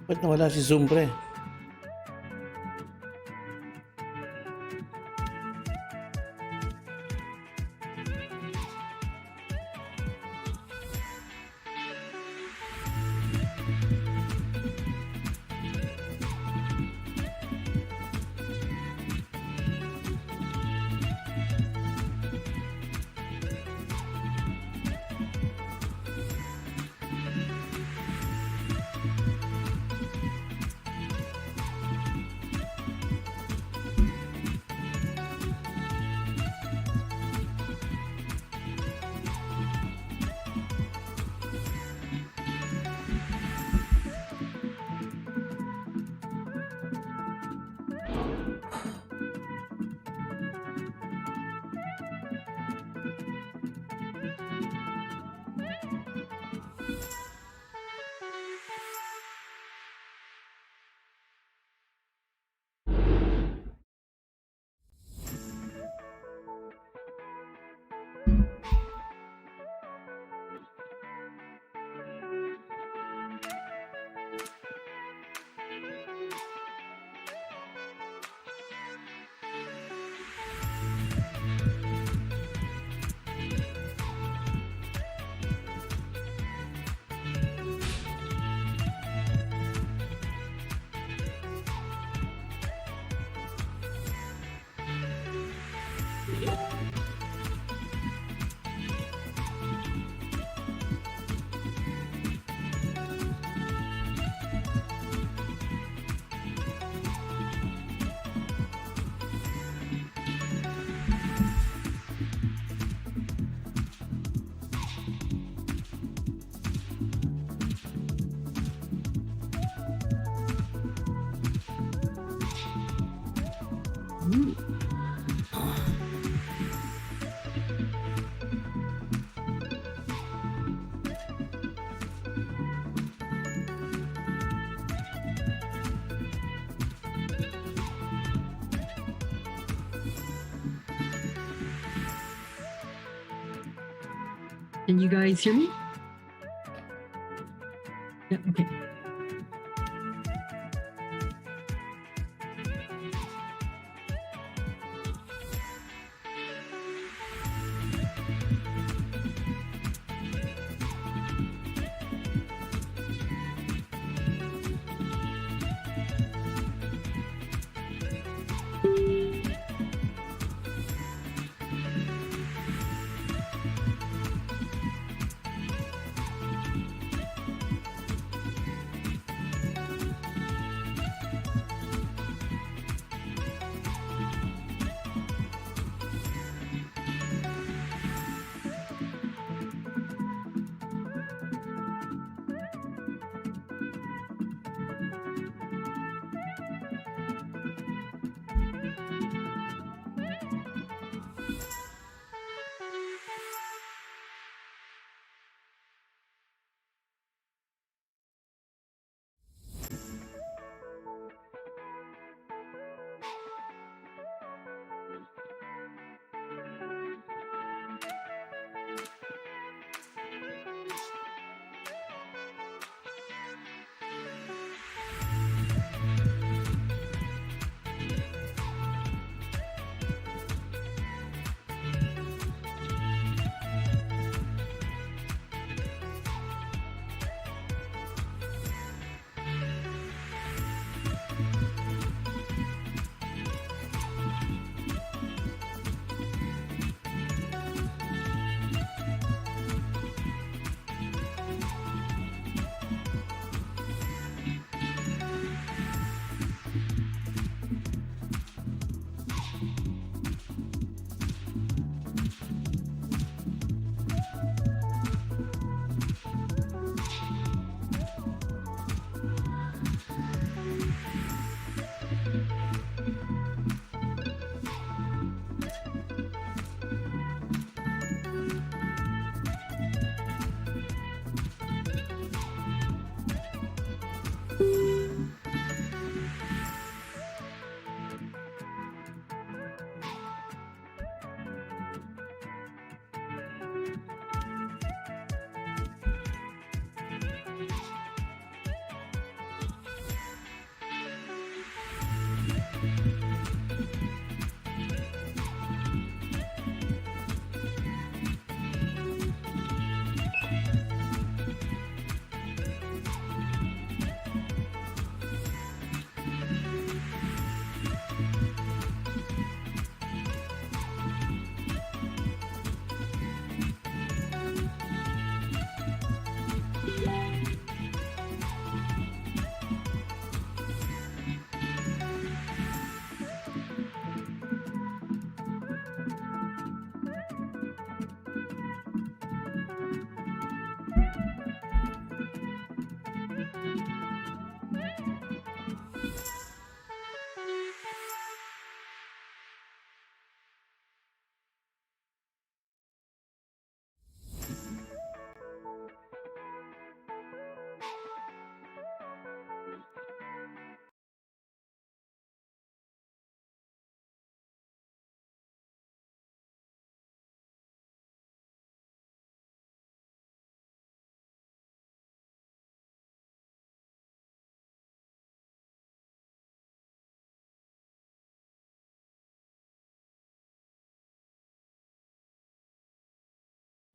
Ba't nawala si Zoom, pre? Can you guys hear me? Yeah, okay.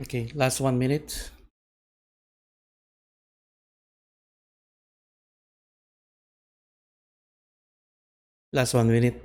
Okay, last 1 minute. Last 1 minute.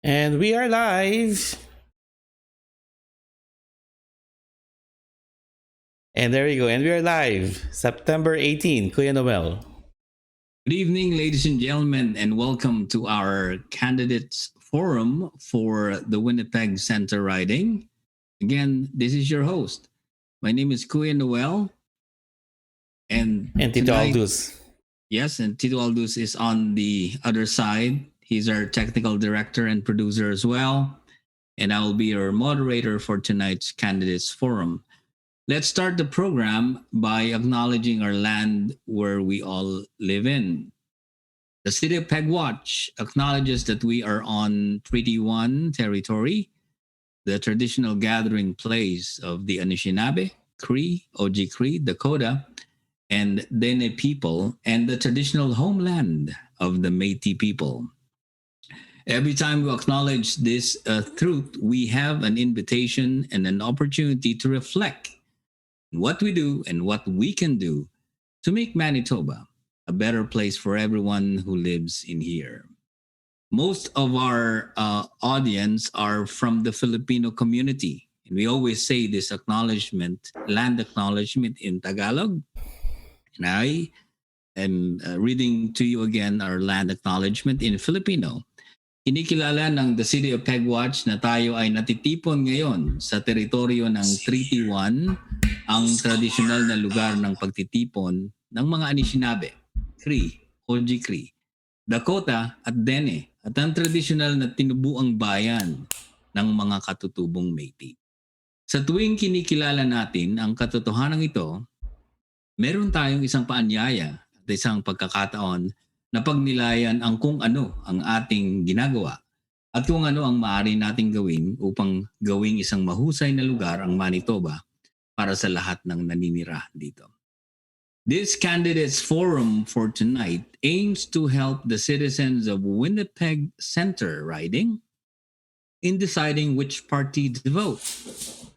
And we are live. And there you go. And we are live. September 18, Kuya Noel. Good evening, ladies and gentlemen, and welcome to our candidates forum for the Winnipeg Center riding. Again, this is your host. My name is Kuya Noel, and And Tito tonight, Aldous. yes, and Tito Aldous is on the other side. He's our technical director and producer as well, and I will be your moderator for tonight's candidates forum. Let's start the program by acknowledging our land where we all live in. The city of Pegwatch acknowledges that we are on Treaty 1 territory, the traditional gathering place of the Anishinaabe, Cree, Cree, Dakota, and Dene people, and the traditional homeland of the Métis people. Every time we acknowledge this truth, we have an invitation and an opportunity to reflect on what we do and what we can do to make Manitoba a better place for everyone who lives in here. Most of our audience are from the Filipino community. And we always say this acknowledgement, land acknowledgement in Tagalog. And I am reading to you again our land acknowledgement in Filipino. Kinikilala ng the City of Pegwatch na tayo ay natitipon ngayon sa teritoryo ng Treaty 1, ang tradisyonal na lugar ng pagtitipon ng mga Anishinaabe, Cree, Cree, Dakota at Dene at ang tradisyonal na tinubuang bayan ng mga katutubong Métis. Sa tuwing kinikilala natin ang katotohanan ito, meron tayong isang paanyaya at isang pagkakataon na pagnilayan ang kung ano ang ating ginagawa at kung ano ang maaari nating gawin upang gawing isang mahusay na lugar ang Manitoba para sa lahat ng naninirahan dito. This candidates forum for tonight aims to help the citizens of Winnipeg Center riding in deciding which party to vote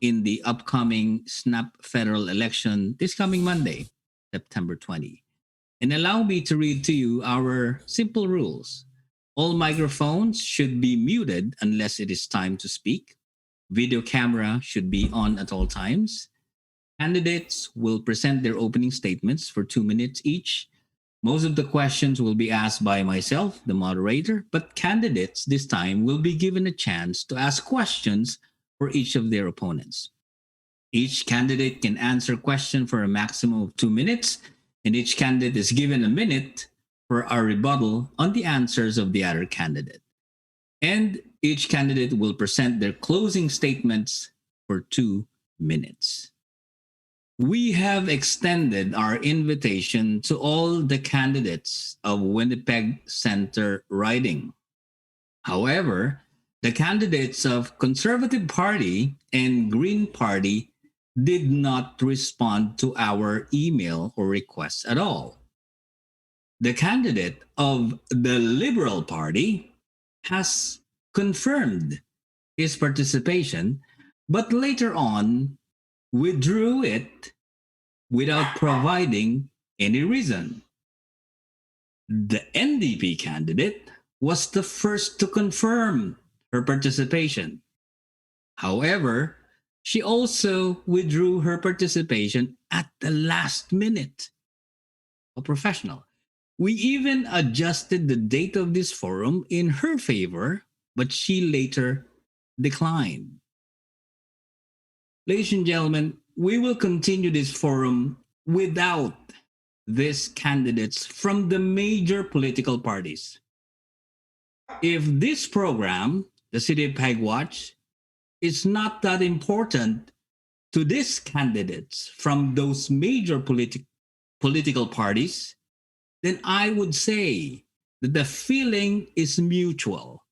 in the upcoming SNAP federal election this coming Monday, September 20. And allow me to read to you our simple rules. All microphones should be muted unless it is time to speak. Video camera should be on at all times. Candidates will present their opening statements for 2 minutes each. Most of the questions will be asked by myself, the moderator, but candidates this time will be given a chance to ask questions for each of their opponents. Each candidate can answer question for a maximum of 2 minutes, and each candidate is given a minute for a rebuttal on the answers of the other candidate. And each candidate will present their closing statements for 2 minutes. We have extended our invitation to all the candidates of Winnipeg Center riding. However, the candidates of Conservative Party and Green Party did not respond to our email or requests at all. The candidate of the Liberal Party has confirmed his participation, but later on withdrew it without providing any reason. The NDP candidate was the first to confirm her participation. However, she also withdrew her participation at the last minute. A professional. We even adjusted the date of this forum in her favor, but she later declined. Ladies and gentlemen, we will continue this forum without these candidates from the major political parties. If this program, the City of Pegwatch, is not that important to these candidates from those major political parties, then I would say that the feeling is mutual.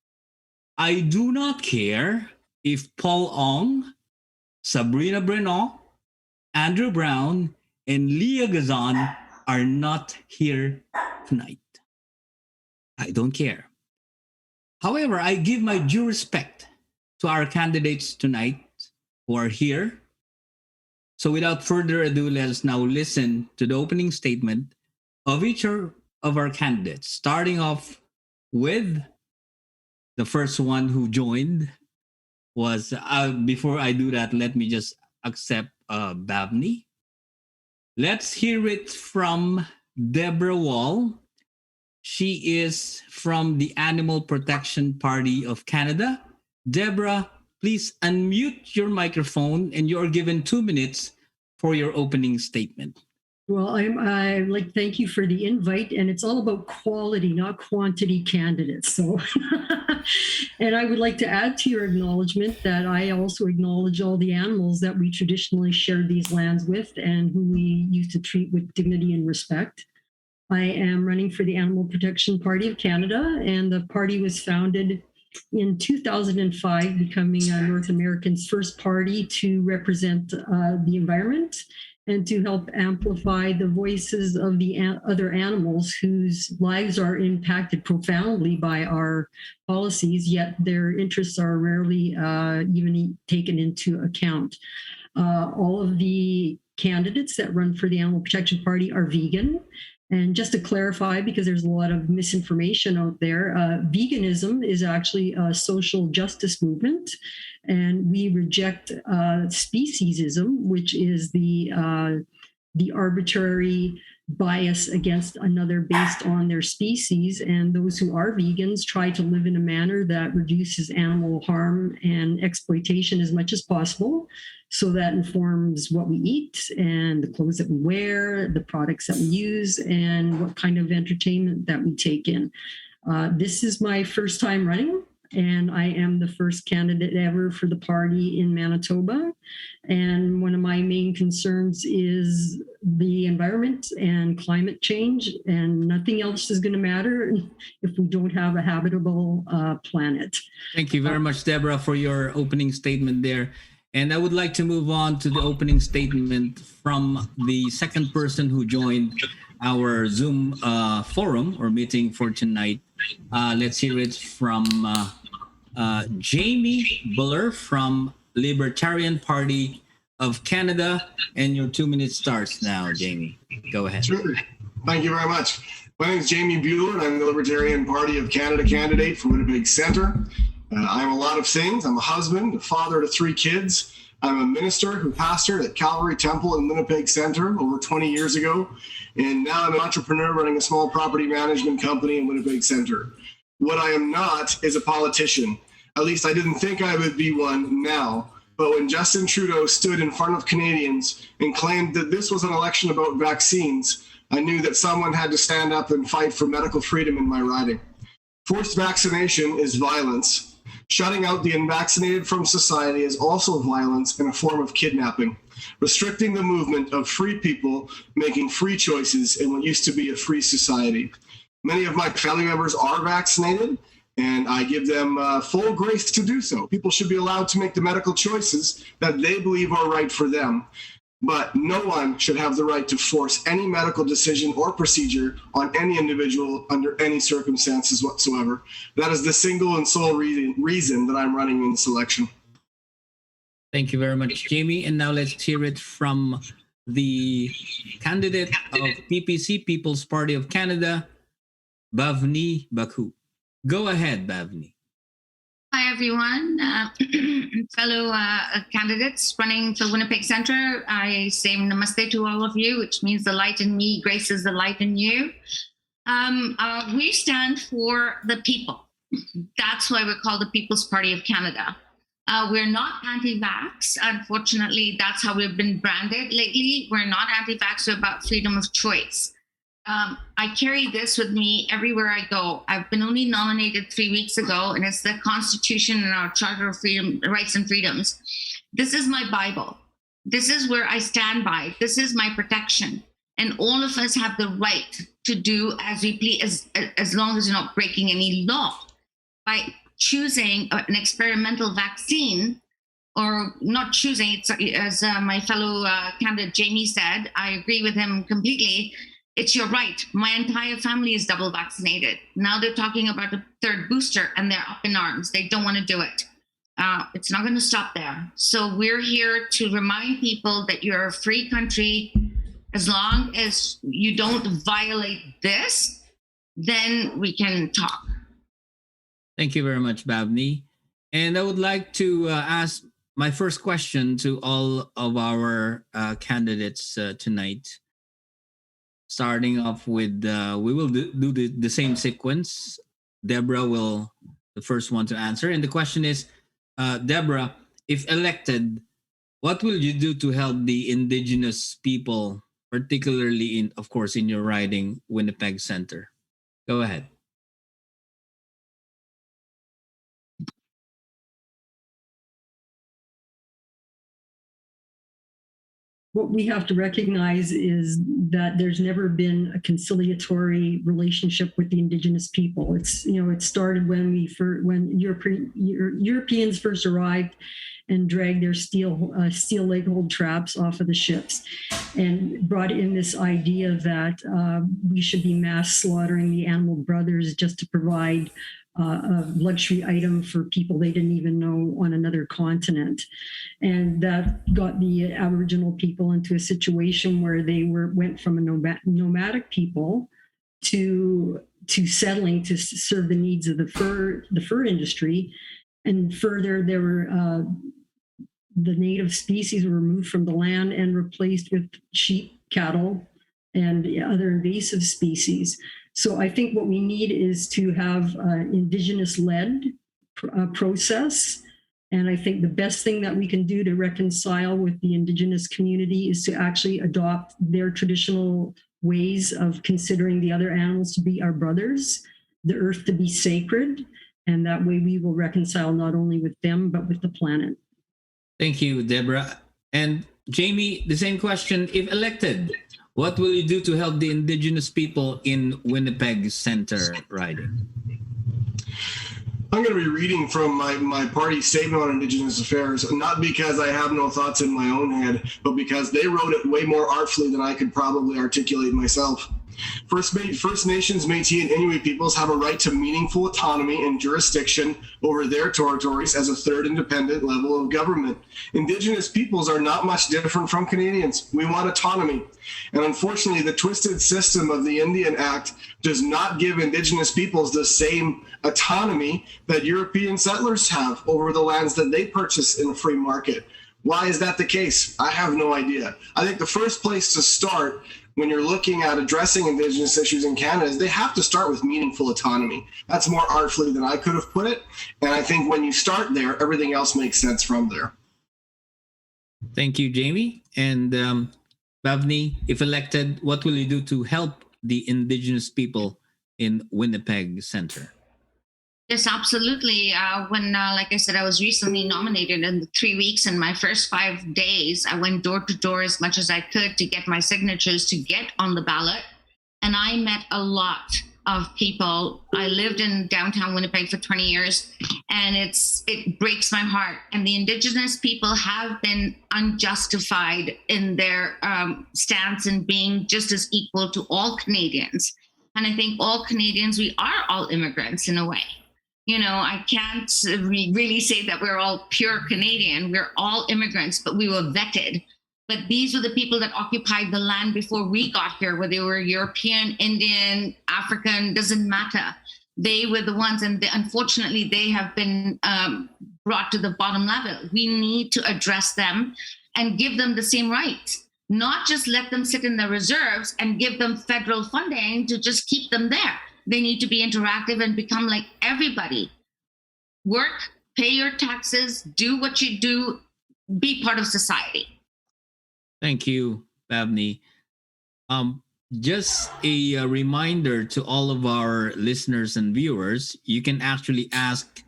I do not care if Paul Ong, Sabrina Brenot, Andrew Brown, and Leah Gazan are not here tonight. I don't care. However, I give my due respect to our candidates tonight who are here. So without further ado, let us now listen to the opening statement of each of our candidates, starting off with the first one who joined was, before I do that, let me just accept Babney. Let's hear it from Deborah Wall. She is from the Animal Protection Party of Canada. Deborah, please unmute your microphone and you're given 2 minutes for your opening statement. Well, I like thank you for the invite, and it's all about quality, not quantity candidates. So, and I would like to add to your acknowledgement that I also acknowledge all the animals that we traditionally shared these lands with and who we used to treat with dignity and respect. I am running for the Animal Protection Party of Canada, and the party was founded in 2005, becoming North America's first party to represent the environment and to help amplify the voices of the other animals whose lives are impacted profoundly by our policies, yet their interests are rarely even taken into account. All of the candidates that run for the Animal Protection Party are vegan. And just to clarify, because there's a lot of misinformation out there, veganism is actually a social justice movement, and we reject speciesism, which is the arbitrary bias against another based on their species. And those who are vegans try to live in a manner that reduces animal harm and exploitation as much as possible. So that informs what we eat and the clothes that we wear, the products that we use, and what kind of entertainment that we take in. This is my first time running, and I am the first candidate ever for the party in Manitoba. And one of my main concerns is the environment and climate change, and nothing else is going to matter if we don't have a habitable planet. Thank you very much, Deborah, for your opening statement there. And I would like to move on to the opening statement from the second person who joined our Zoom forum or meeting for tonight. Let's hear it from Jamie Buller from Libertarian Party of Canada. And your 2 minutes starts now, Jamie. Go ahead. Sure. Thank you very much. My name is Jamie Buller, and I'm the Libertarian Party of Canada candidate for Winnipeg Centre. I'm a lot of things. I'm a husband, a father to 3 kids. I'm a minister who pastored at Calvary Temple in Winnipeg Centre over 20 years ago. And now I'm an entrepreneur running a small property management company in Winnipeg Centre. What I am not is a politician. At least I didn't think I would be one now. But when Justin Trudeau stood in front of Canadians and claimed that this was an election about vaccines, I knew that someone had to stand up and fight for medical freedom in my riding. Forced vaccination is violence. Shutting out the unvaccinated from society is also violence and a form of kidnapping. Restricting the movement of free people making free choices in what used to be a free society. Many of my family members are vaccinated, and I give them full grace to do so. People should be allowed to make the medical choices that they believe are right for them. But no one should have the right to force any medical decision or procedure on any individual under any circumstances whatsoever. That is the single and sole reason that I'm running in this election. Thank you very much, Jamie. And now let's hear it from the candidate of PPC, People's Party of Canada, Bhavni Baku. Go ahead, Bhavni. Hi, everyone. Fellow candidates running for Winnipeg Centre, I say namaste to all of you, which means the light in me graces the light in you. We stand for the people. That's why we're called the People's Party of Canada. We're not anti-vax. Unfortunately, that's how we've been branded lately. We're not anti-vax. We're about freedom of choice. I carry this with me everywhere I go. I've been only nominated 3 weeks ago, and it's the Constitution and our Charter of Freedom, Rights and Freedoms. This is my Bible. This is where I stand by. This is my protection. And all of us have the right to do as we please, as long as you're not breaking any law. By choosing an experimental vaccine, or not choosing, it's, as my fellow candidate Jamie said, I agree with him completely. It's your right. My entire family is double vaccinated. Now they're talking about a third booster and they're up in arms. They don't want to do it. It's not going to stop there. So we're here to remind people that you're a free country. As long as you don't violate this, then we can talk. Thank you very much, Bhavni. And I would like to ask my first question to all of our candidates tonight. Starting off with, we will do the same sequence. Deborah will the first one to answer. And the question is, Deborah, if elected, what will you do to help the Indigenous people, particularly in, of course, in your riding, Winnipeg Center? Go ahead. What we have to recognize is that there's never been a conciliatory relationship with the Indigenous people. It's, it started when Europeans first arrived and dragged their steel leg hold traps off of the ships, and brought in this idea that we should be mass slaughtering the animal brothers just to provide a luxury item for people they didn't even know on another continent. And that got the Aboriginal people into a situation where they went from a nomadic people to settling to serve the needs of the fur industry. And further, there were the native species were removed from the land and replaced with sheep, cattle, and other invasive species. So I think what we need is to have an Indigenous-led process. And I think the best thing that we can do to reconcile with the Indigenous community is to actually adopt their traditional ways of considering the other animals to be our brothers, the earth to be sacred. And that way we will reconcile not only with them, but with the planet. Thank you, Deborah. And Jamie, the same question. If elected, what will you do to help the Indigenous people in Winnipeg Center riding? I'm going to be reading from my party statement on Indigenous affairs, not because I have no thoughts in my own head, but because they wrote it way more artfully than I could probably articulate myself. First Nations, Métis, and Inuit peoples have a right to meaningful autonomy and jurisdiction over their territories as a third independent level of government. Indigenous peoples are not much different from Canadians. We want autonomy. And unfortunately, the twisted system of the Indian Act does not give Indigenous peoples the same autonomy that European settlers have over the lands that they purchase in a free market. Why is that the case? I have no idea. I think the first place to start when you're looking at addressing Indigenous issues in Canada is they have to start with meaningful autonomy. That's more artfully than I could have put it. And I think when you start there, everything else makes sense from there. Thank you, Jamie. And Bhavni, if elected, what will you do to help the Indigenous people in Winnipeg Center? Yes, absolutely. Like I said, I was recently nominated in the 3 weeks. In my first 5 days, I went door to door as much as I could to get my signatures to get on the ballot. And I met a lot of people. I lived in downtown Winnipeg for 20 years, and it breaks my heart. And the Indigenous people have been unjustified in their stance in being just as equal to all Canadians. And I think all Canadians, we are all immigrants in a way. I can't really say that we're all pure Canadian. We're all immigrants, but we were vetted. But these were the people that occupied the land before we got here, whether they were European, Indian, African, doesn't matter. They were the ones, and unfortunately, they have been brought to the bottom level. We need to address them and give them the same rights, not just let them sit in the reserves and give them federal funding to just keep them there. They need to be interactive and become like everybody. Work, pay your taxes, do what you do, be part of society. Thank you, Bhavni. just a reminder to all of our listeners and viewers, you can actually ask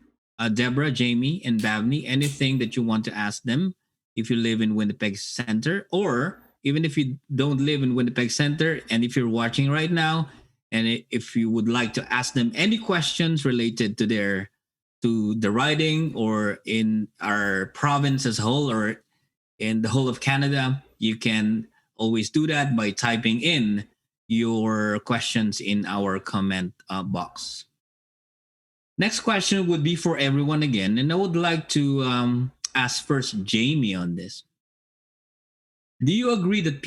Deborah, Jamie, and Bavni anything that you want to ask them if you live in Winnipeg Center, or even if you don't live in Winnipeg Center, and if you're watching right now, and if you would like to ask them any questions related to the riding or in our province as a whole or in the whole of Canada, you can always do that by typing in your questions in our comment box. Next question would be for everyone again, and I would like to ask first Jamie on this. Do you agree that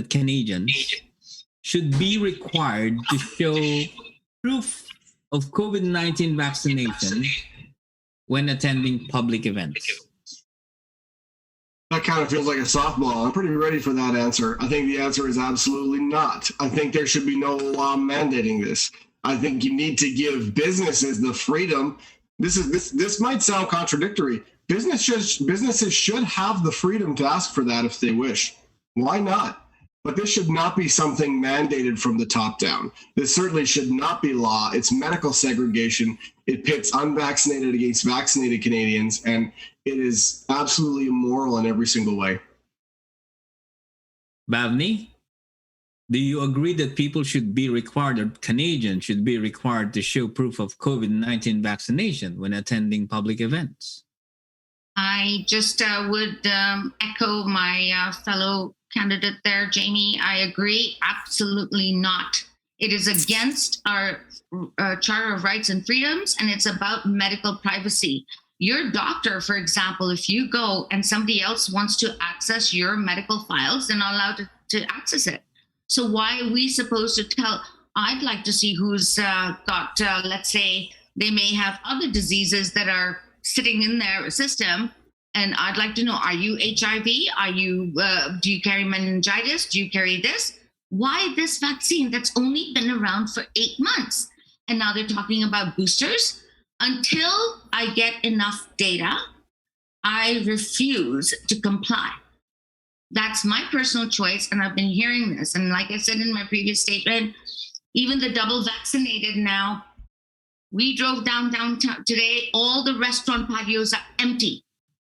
Canadians should be required to show proof of COVID-19 vaccination when attending public events? That kind of feels like a softball. I'm pretty ready for that answer. I think the answer is absolutely not. I think there should be no law mandating this. I think you need to give businesses the freedom. This might sound contradictory. Businesses should have the freedom to ask for that if they wish. Why not? But this should not be something mandated from the top down. This certainly should not be law. It's medical segregation. It pits unvaccinated against vaccinated Canadians, and it is absolutely immoral in every single way. Bavni, do you agree that people should be required, or Canadians should be required to show proof of COVID-19 vaccination when attending public events? I just would echo my fellow candidate there, Jamie. I agree. Absolutely not. It is against our Charter of Rights and Freedoms, and it's about medical privacy. Your doctor, for example, if you go and somebody else wants to access your medical files, they're not allowed to access it. So why are we supposed to tell? I'd like to see who's got, let's say, they may have other diseases that are sitting in their system. And I'd like to know, are you HIV? Do you carry meningitis? Do you carry this? Why this vaccine that's only been around for 8 months? And now they're talking about boosters. Until I get enough data, I refuse to comply. That's my personal choice. And I've been hearing this. And like I said in my previous statement, even the double vaccinated now, we drove downtown today, all the restaurant patios are empty.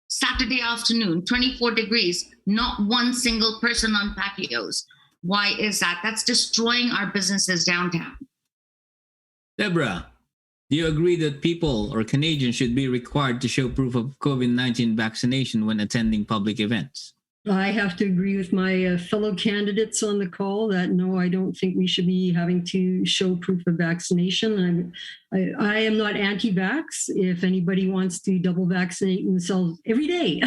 Saturday afternoon, 24 degrees, not one single person on patios. Why is that? That's destroying our businesses downtown. Deborah, do you agree that people or Canadians should be required to show proof of COVID-19 vaccination when attending public events? I have to agree with my fellow candidates on the call that no, I don't think we should be having to show proof of vaccination. I am not anti-vax. If anybody wants to double vaccinate themselves every day,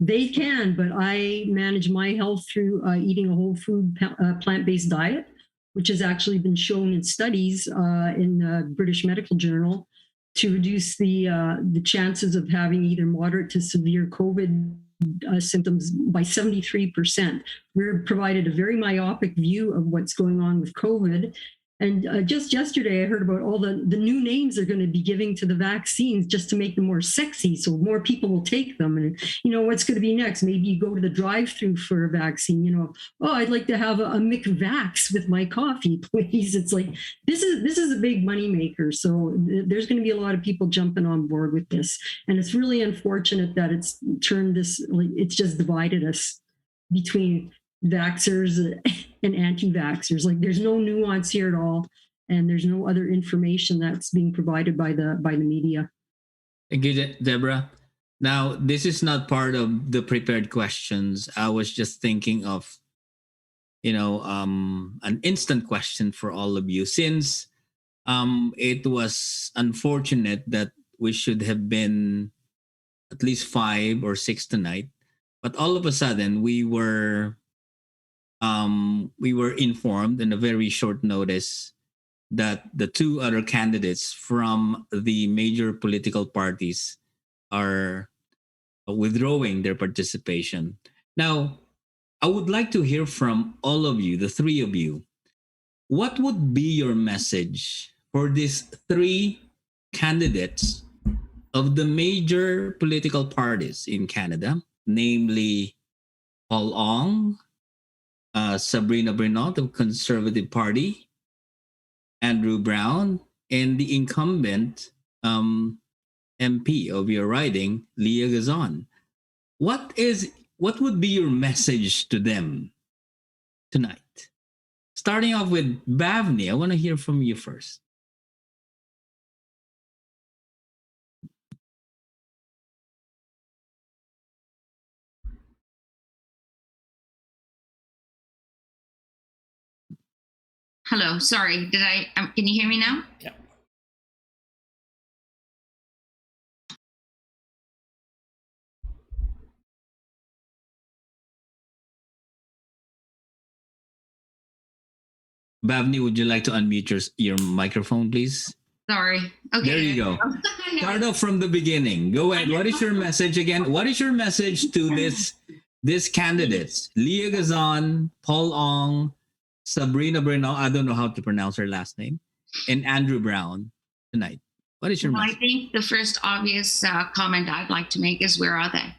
they can. But I manage my health through eating a whole food plant-based diet, which has actually been shown in studies in the British Medical Journal to reduce the chances of having either moderate to severe COVID symptoms by 73%. We're provided a very myopic view of what's going on with COVID. And just yesterday, I heard about all the new names they're going to be giving to the vaccines just to make them more sexy, so more people will take them. And what's going to be next? Maybe you go to the drive-through for a vaccine. Oh, I'd like to have a McVax with my coffee, please. It's like this is a big moneymaker. So there's going to be a lot of people jumping on board with this, and it's really unfortunate that it's turned this. It's just divided us between vaxxers and anti-vaxxers. Like there's no nuance here at all, and there's no other information that's being provided by the media. Thank you, Deborah. Now, this is not part of the prepared questions. I was just thinking of, an instant question for all of you, since it was unfortunate that we should have been at least 5 or 6 tonight, but all of a sudden we were informed in a very short notice that the 2 other candidates from the major political parties are withdrawing their participation. Now, I would like to hear from all of you, the 3 of you. What would be your message for these 3 candidates of the major political parties in Canada, namely Paul Ong, Sabrina Bernot of Conservative Party, Andrew Brown, and the incumbent MP of your riding, Leah Gazon. What would be your message to them tonight? Starting off with Bhavni, I want to hear from you first. Hello, sorry. Did I? Can you hear me now? Yeah. Bhavni, would you like to unmute your microphone, please? Sorry. Okay. There you go. Start off from the beginning. Go ahead. What is your message again? What is your message to this candidates? Leah Gazon, Paul Ong, Sabrina Bernal, I don't know how to pronounce her last name, and Andrew Brown tonight. What is your message? I think the first obvious comment I'd like to make is, where are they?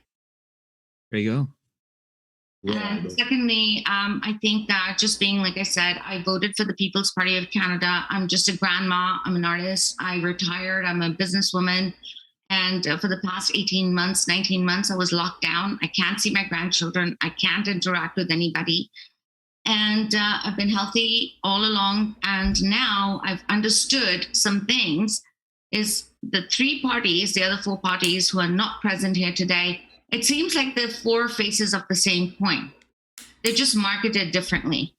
There you go. And secondly, I think just being, like I said, I voted for the People's Party of Canada. I'm just a grandma. I'm an artist. I retired. I'm a businesswoman. And for the past 18 months, 19 months, I was locked down. I can't see my grandchildren. I can't interact with anybody. And I've been healthy all along. And now I've understood some things, is the three parties, the other four parties who are not present here today, it seems like they're four faces of the same coin. They're just marketed differently.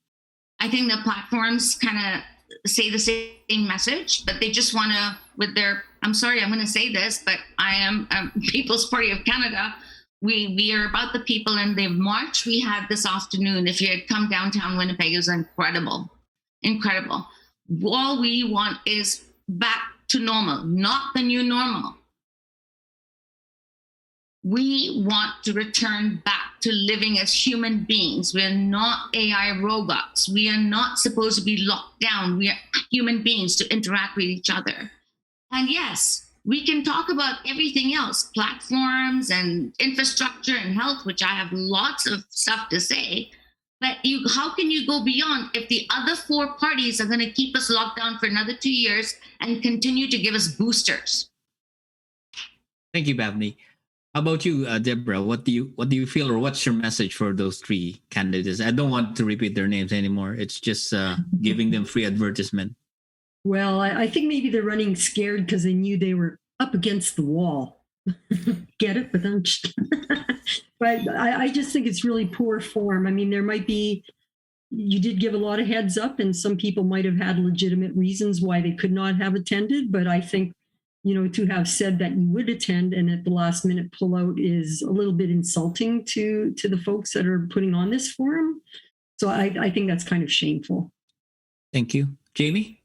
I think the platforms kind of say the same message, but they just want to, with their, I'm sorry, I'm going to say this, but I am People's Party of Canada. We are about the people, and the march we had this afternoon, if you had come downtown Winnipeg, it was incredible. Incredible. All we want is back to normal, not the new normal. We want to return back to living as human beings. We're not AI robots. We are not supposed to be locked down. We are human beings to interact with each other. And yes, we can talk about everything else, platforms and infrastructure and health, which I have lots of stuff to say. But how can you go beyond if the other four parties are going to keep us locked down for another 2 years and continue to give us boosters? Thank you, Bhavni. How about you, Deborah? What do you feel, or what's your message for those three candidates? I don't want to repeat their names anymore. It's just giving them free advertisement. Well, I think maybe they're running scared because they knew they were up against the wall. Get it? But I just think it's really poor form. I mean, there might be, you did give a lot of heads up, and some people might have had legitimate reasons why they could not have attended. But I think, to have said that you would attend and at the last minute pull out is a little bit insulting to the folks that are putting on this forum. So I think that's kind of shameful. Thank you. Jamie?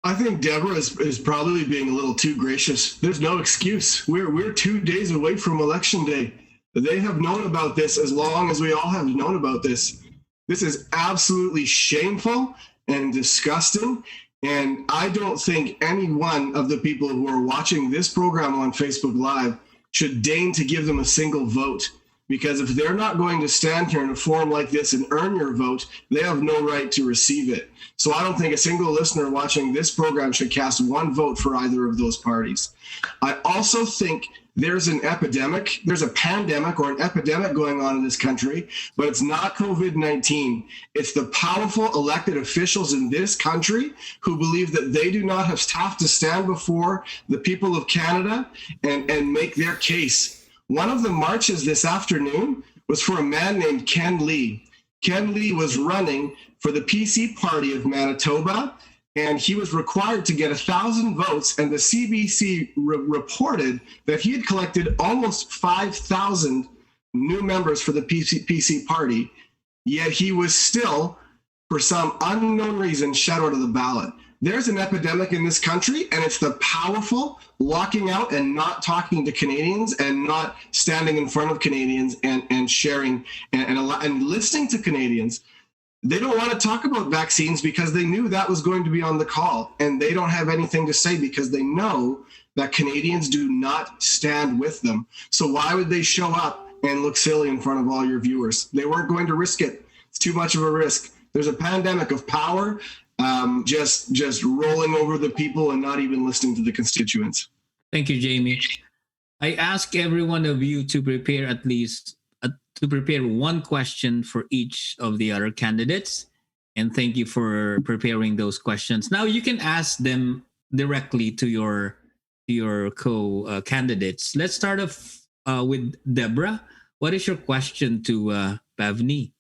I think Deborah is probably being a little too gracious. There's no excuse. We're 2 days away from Election Day. They have known about this as long as we all have known about this. This is absolutely shameful and disgusting. And I don't think any one of the people who are watching this program on Facebook Live should deign to give them a single vote. Because if they're not going to stand here in a forum like this and earn your vote, they have no right to receive it. So I don't think a single listener watching this program should cast one vote for either of those parties. I also think there's a pandemic or an epidemic going on in this country, but it's not COVID-19. It's the powerful elected officials in this country who believe that they do not have to stand before the people of Canada and make their case. One of the marches this afternoon was for a man named Ken Lee. Ken Lee was running for the PC Party of Manitoba, and he was required to get 1,000 votes, and the CBC reported that he had collected almost 5,000 new members for the PC Party, yet he was still, for some unknown reason, shut out of the ballot. There's an epidemic in this country, and it's the powerful locking out and not talking to Canadians and not standing in front of Canadians and sharing and listening to Canadians. They don't want to talk about vaccines because they knew that was going to be on the call, and they don't have anything to say because they know that Canadians do not stand with them. So why would they show up and look silly in front of all your viewers. They weren't going to risk it. It's too much of a risk. There's a pandemic of power, just rolling over the people and not even listening to the constituents. Thank you, Jamie. I ask every one of you to prepare at least one question for each of the other candidates. And thank you for preparing those questions. Now you can ask them directly to your co-candidates. Let's start off with Deborah. What is your question to Bhavni?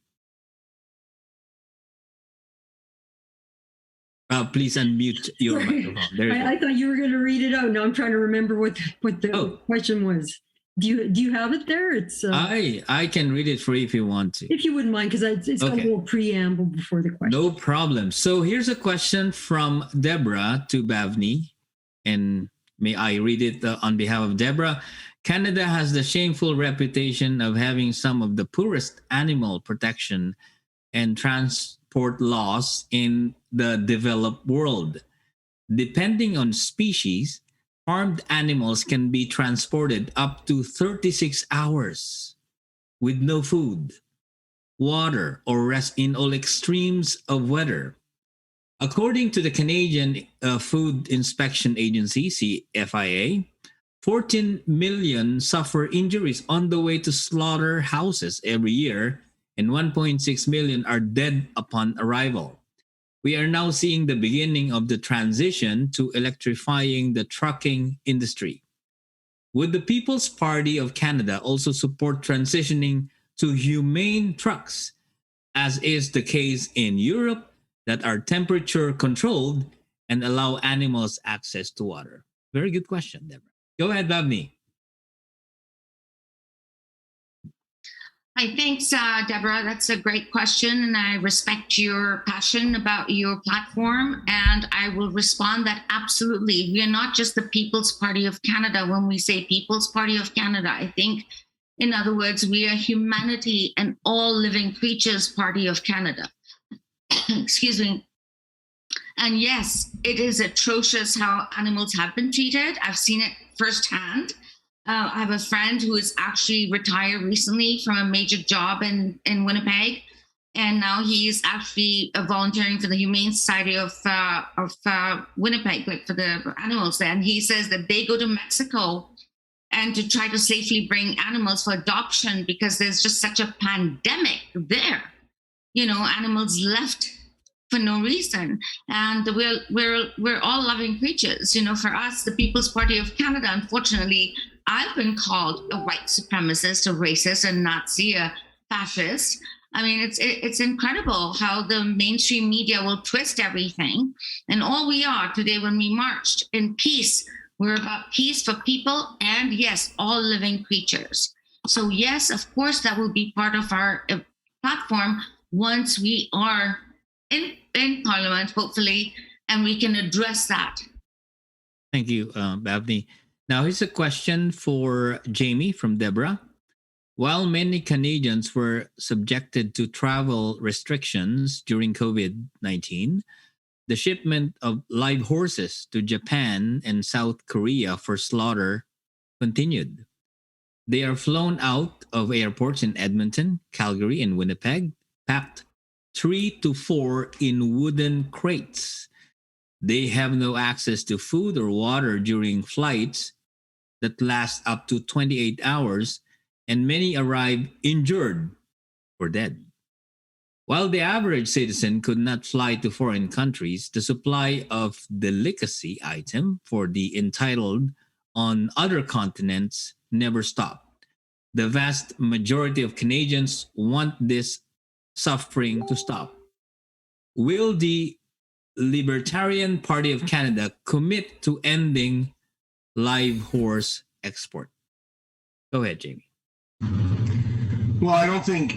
Please unmute your microphone. There you go. I thought you were going to read it out. Now I'm trying to remember what the question was. Do you have it there? It's I can read it for you if you want to. If you wouldn't mind, because it's got a little preamble before the question. No problem. So here's a question from Deborah to Bhavni, and may I read it on behalf of Deborah. Canada has the shameful reputation of having some of the poorest animal protection and transport laws in the developed world. Depending on species, farmed animals can be transported up to 36 hours with no food, water, or rest in all extremes of weather. According to the Canadian Food Inspection Agency, CFIA, 14 million suffer injuries on the way to slaughterhouses every year, and 1.6 million are dead upon arrival. We are now seeing the beginning of the transition to electrifying the trucking industry. Would the People's Party of Canada also support transitioning to humane trucks, as is the case in Europe, that are temperature controlled and allow animals access to water? Very good question, Deborah. Go ahead, Bhavni. Hi, thanks, Deborah. That's a great question, and I respect your passion about your platform. And I will respond that absolutely. We are not just the People's Party of Canada. When we say People's Party of Canada, I think, in other words, we are humanity and all living creatures party of Canada. Excuse me. And yes, it is atrocious how animals have been treated. I've seen it firsthand. I have a friend who is actually retired recently from a major job in Winnipeg, and now he's actually volunteering for the Humane Society of Winnipeg, like for the animals there. And he says that they go to Mexico and to try to safely bring animals for adoption because there's just such a pandemic there. You know, animals left for no reason, and we're all loving creatures. You know, for us, the People's Party of Canada, unfortunately, I've been called a white supremacist, a racist, a Nazi, a fascist. I mean, it's incredible how the mainstream media will twist everything. And all we are today, when we marched in peace, we're about peace for people and, yes, all living creatures. So, yes, of course, that will be part of our platform once we are in Parliament, hopefully, and we can address that. Thank you, Bhavni. Now, here's a question for Jamie from Deborah. While many Canadians were subjected to travel restrictions during COVID-19, the shipment of live horses to Japan and South Korea for slaughter continued. They are flown out of airports in Edmonton, Calgary, and Winnipeg, packed 3 to 4 in wooden crates. They have no access to food or water during flights that last up to 28 hours, and many arrive injured or dead. While the average citizen could not fly to foreign countries, the supply of delicacy item for the entitled on other continents never stopped. The vast majority of Canadians want this suffering to stop. Will the Libertarian Party of Canada commit to ending live horse export? Go ahead, Jamie. Well, I don't think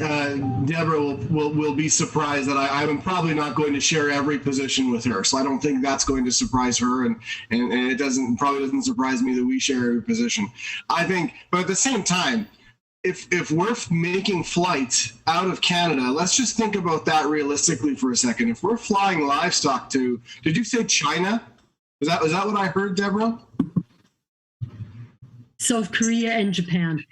Deborah will be surprised that I'm probably not going to share every position with her. So I don't think that's going to surprise her, and it probably doesn't surprise me that we share every position. I think, but at the same time, if we're making flights out of Canada, let's just think about that realistically for a second. If we're flying livestock to, did you say China? Was that what I heard, Deborah? South Korea and Japan.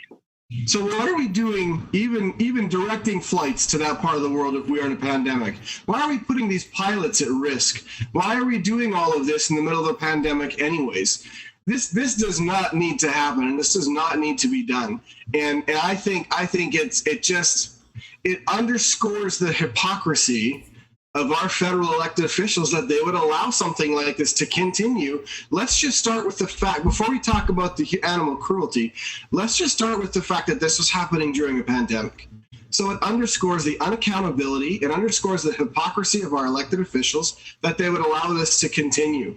So what are we doing, even directing flights to that part of the world if we are in a pandemic? Why are we putting these pilots at risk? Why are we doing all of this in the middle of a pandemic anyways? This does not need to happen, and this does not need to be done. And I think it underscores the hypocrisy of our federal elected officials that they would allow something like this to continue. Let's just start with the fact, before we talk about the animal cruelty, let's just start with the fact that this was happening during a pandemic. So it underscores the unaccountability, it underscores the hypocrisy of our elected officials that they would allow this to continue.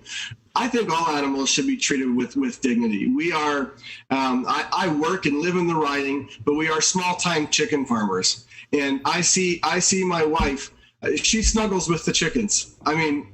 I think all animals should be treated with dignity. We are, I work and live in the riding, but we are small-time chicken farmers. And I see my wife, she snuggles with the chickens. I mean,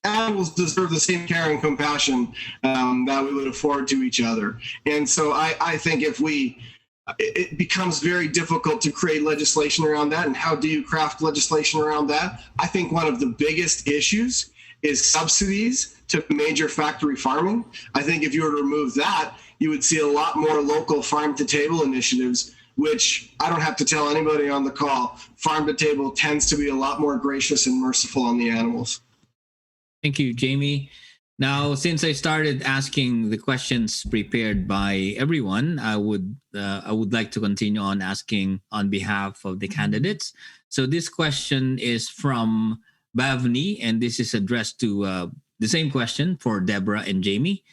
animals deserve the same care and compassion that we would afford to each other. And so I think it becomes very difficult to create legislation around that. And how do you craft legislation around that? I think one of the biggest issues is subsidies to major factory farming. I think if you were to remove that, you would see a lot more local farm-to-table initiatives, which I don't have to tell anybody on the call, farm-to-table tends to be a lot more gracious and merciful on the animals. Thank you, Jamie. Now, since I started asking the questions prepared by everyone, I would like to continue on asking on behalf of the candidates. So this question is from Bavni, and this is addressed to the same question for Deborah and Jamie.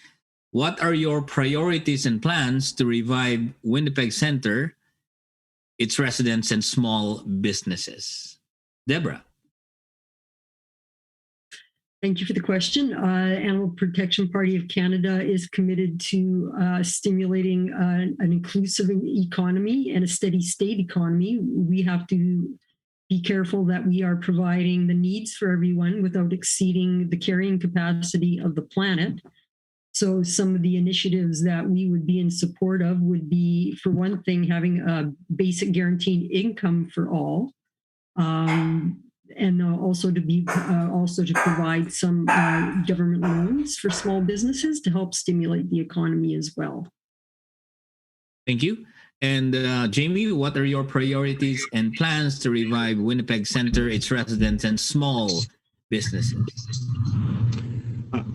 What are your priorities and plans to revive Winnipeg Center, its residents, and small businesses? Deborah. Thank you for the question. Animal Protection Party of Canada is committed to stimulating an inclusive economy and a steady state economy. We have to be careful that we are providing the needs for everyone without exceeding the carrying capacity of the planet. So some of the initiatives that we would be in support of would be, for one thing, having a basic guaranteed income for all. And also to provide some government loans for small businesses to help stimulate the economy as well. Thank you. And Jamie, what are your priorities and plans to revive Winnipeg Center, its residents, and small businesses?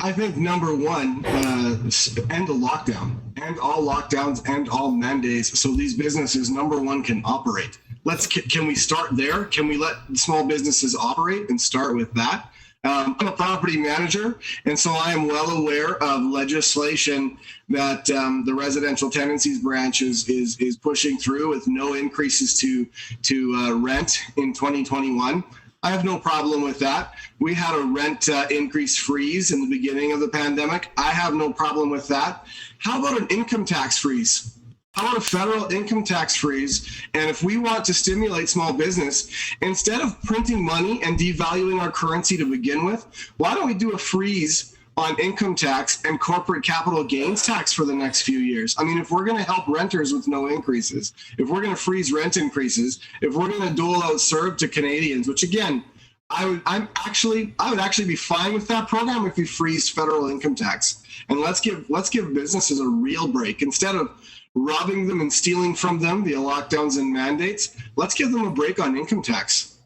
I think number one, end the lockdown, end all lockdowns, end all mandates, so these businesses, number one, can operate. Can we start there? Can we let small businesses operate and start with that? I'm a property manager, and so I am well aware of legislation that the residential tenancies branch is pushing through with no increases to rent in 2021. I have no problem with that. We had a rent increase freeze in the beginning of the pandemic. I have no problem with that. How about an income tax freeze? How about a federal income tax freeze? And if we want to stimulate small business, instead of printing money and devaluing our currency to begin with, why don't we do a freeze on income tax and corporate capital gains tax for the next few years? I mean, if we're going to help renters with no increases, if we're going to freeze rent increases, if we're going to dole out CERB to Canadians, which again, I would actually be fine with that program if we freeze federal income tax. And let's give businesses a real break. Instead of robbing them and stealing from them via lockdowns and mandates, let's give them a break on income tax.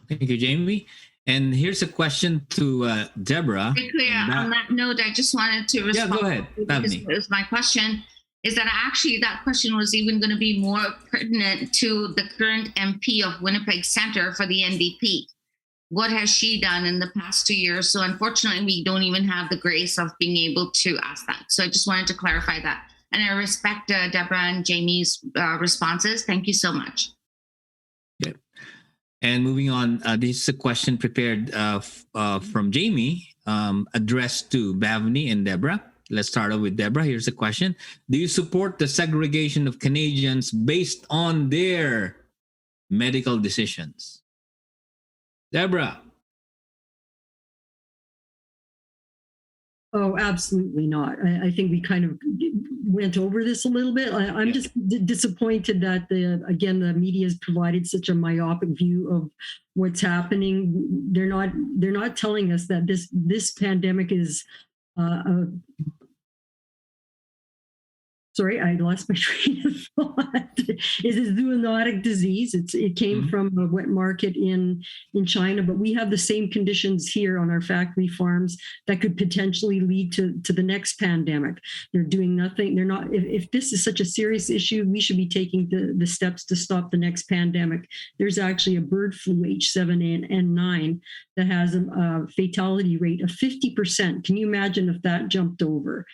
Thank you, Jamie. And here's a question to Deborah. To be clear, on that note, I just wanted to respond. Yeah, go ahead. Because it was my question, is that actually that question was even going to be more pertinent to the current MP of Winnipeg Center for the NDP. What has she done in the past 2 years? So unfortunately, we don't even have the grace of being able to ask that. So I just wanted to clarify that. And I respect Deborah and Jamie's responses. Thank you so much. Yeah. And moving on, this is a question prepared from Jamie, addressed to Bavni and Deborah. Let's start off with Deborah. Here's a question. Do you support the segregation of Canadians based on their medical decisions? Deborah. Oh, absolutely not. I think we kind of went over this a little bit. I'm just disappointed that the media has provided such a myopic view of what's happening. They're not telling us that this pandemic is. Sorry, I lost my train of thought. is a zoonotic disease. It came from a wet market in China, but we have the same conditions here on our factory farms that could potentially lead to the next pandemic. They're doing nothing. They're not. If this is such a serious issue, we should be taking the steps to stop the next pandemic. There's actually a bird flu H7N9 that has a fatality rate of 50%. Can you imagine if that jumped over?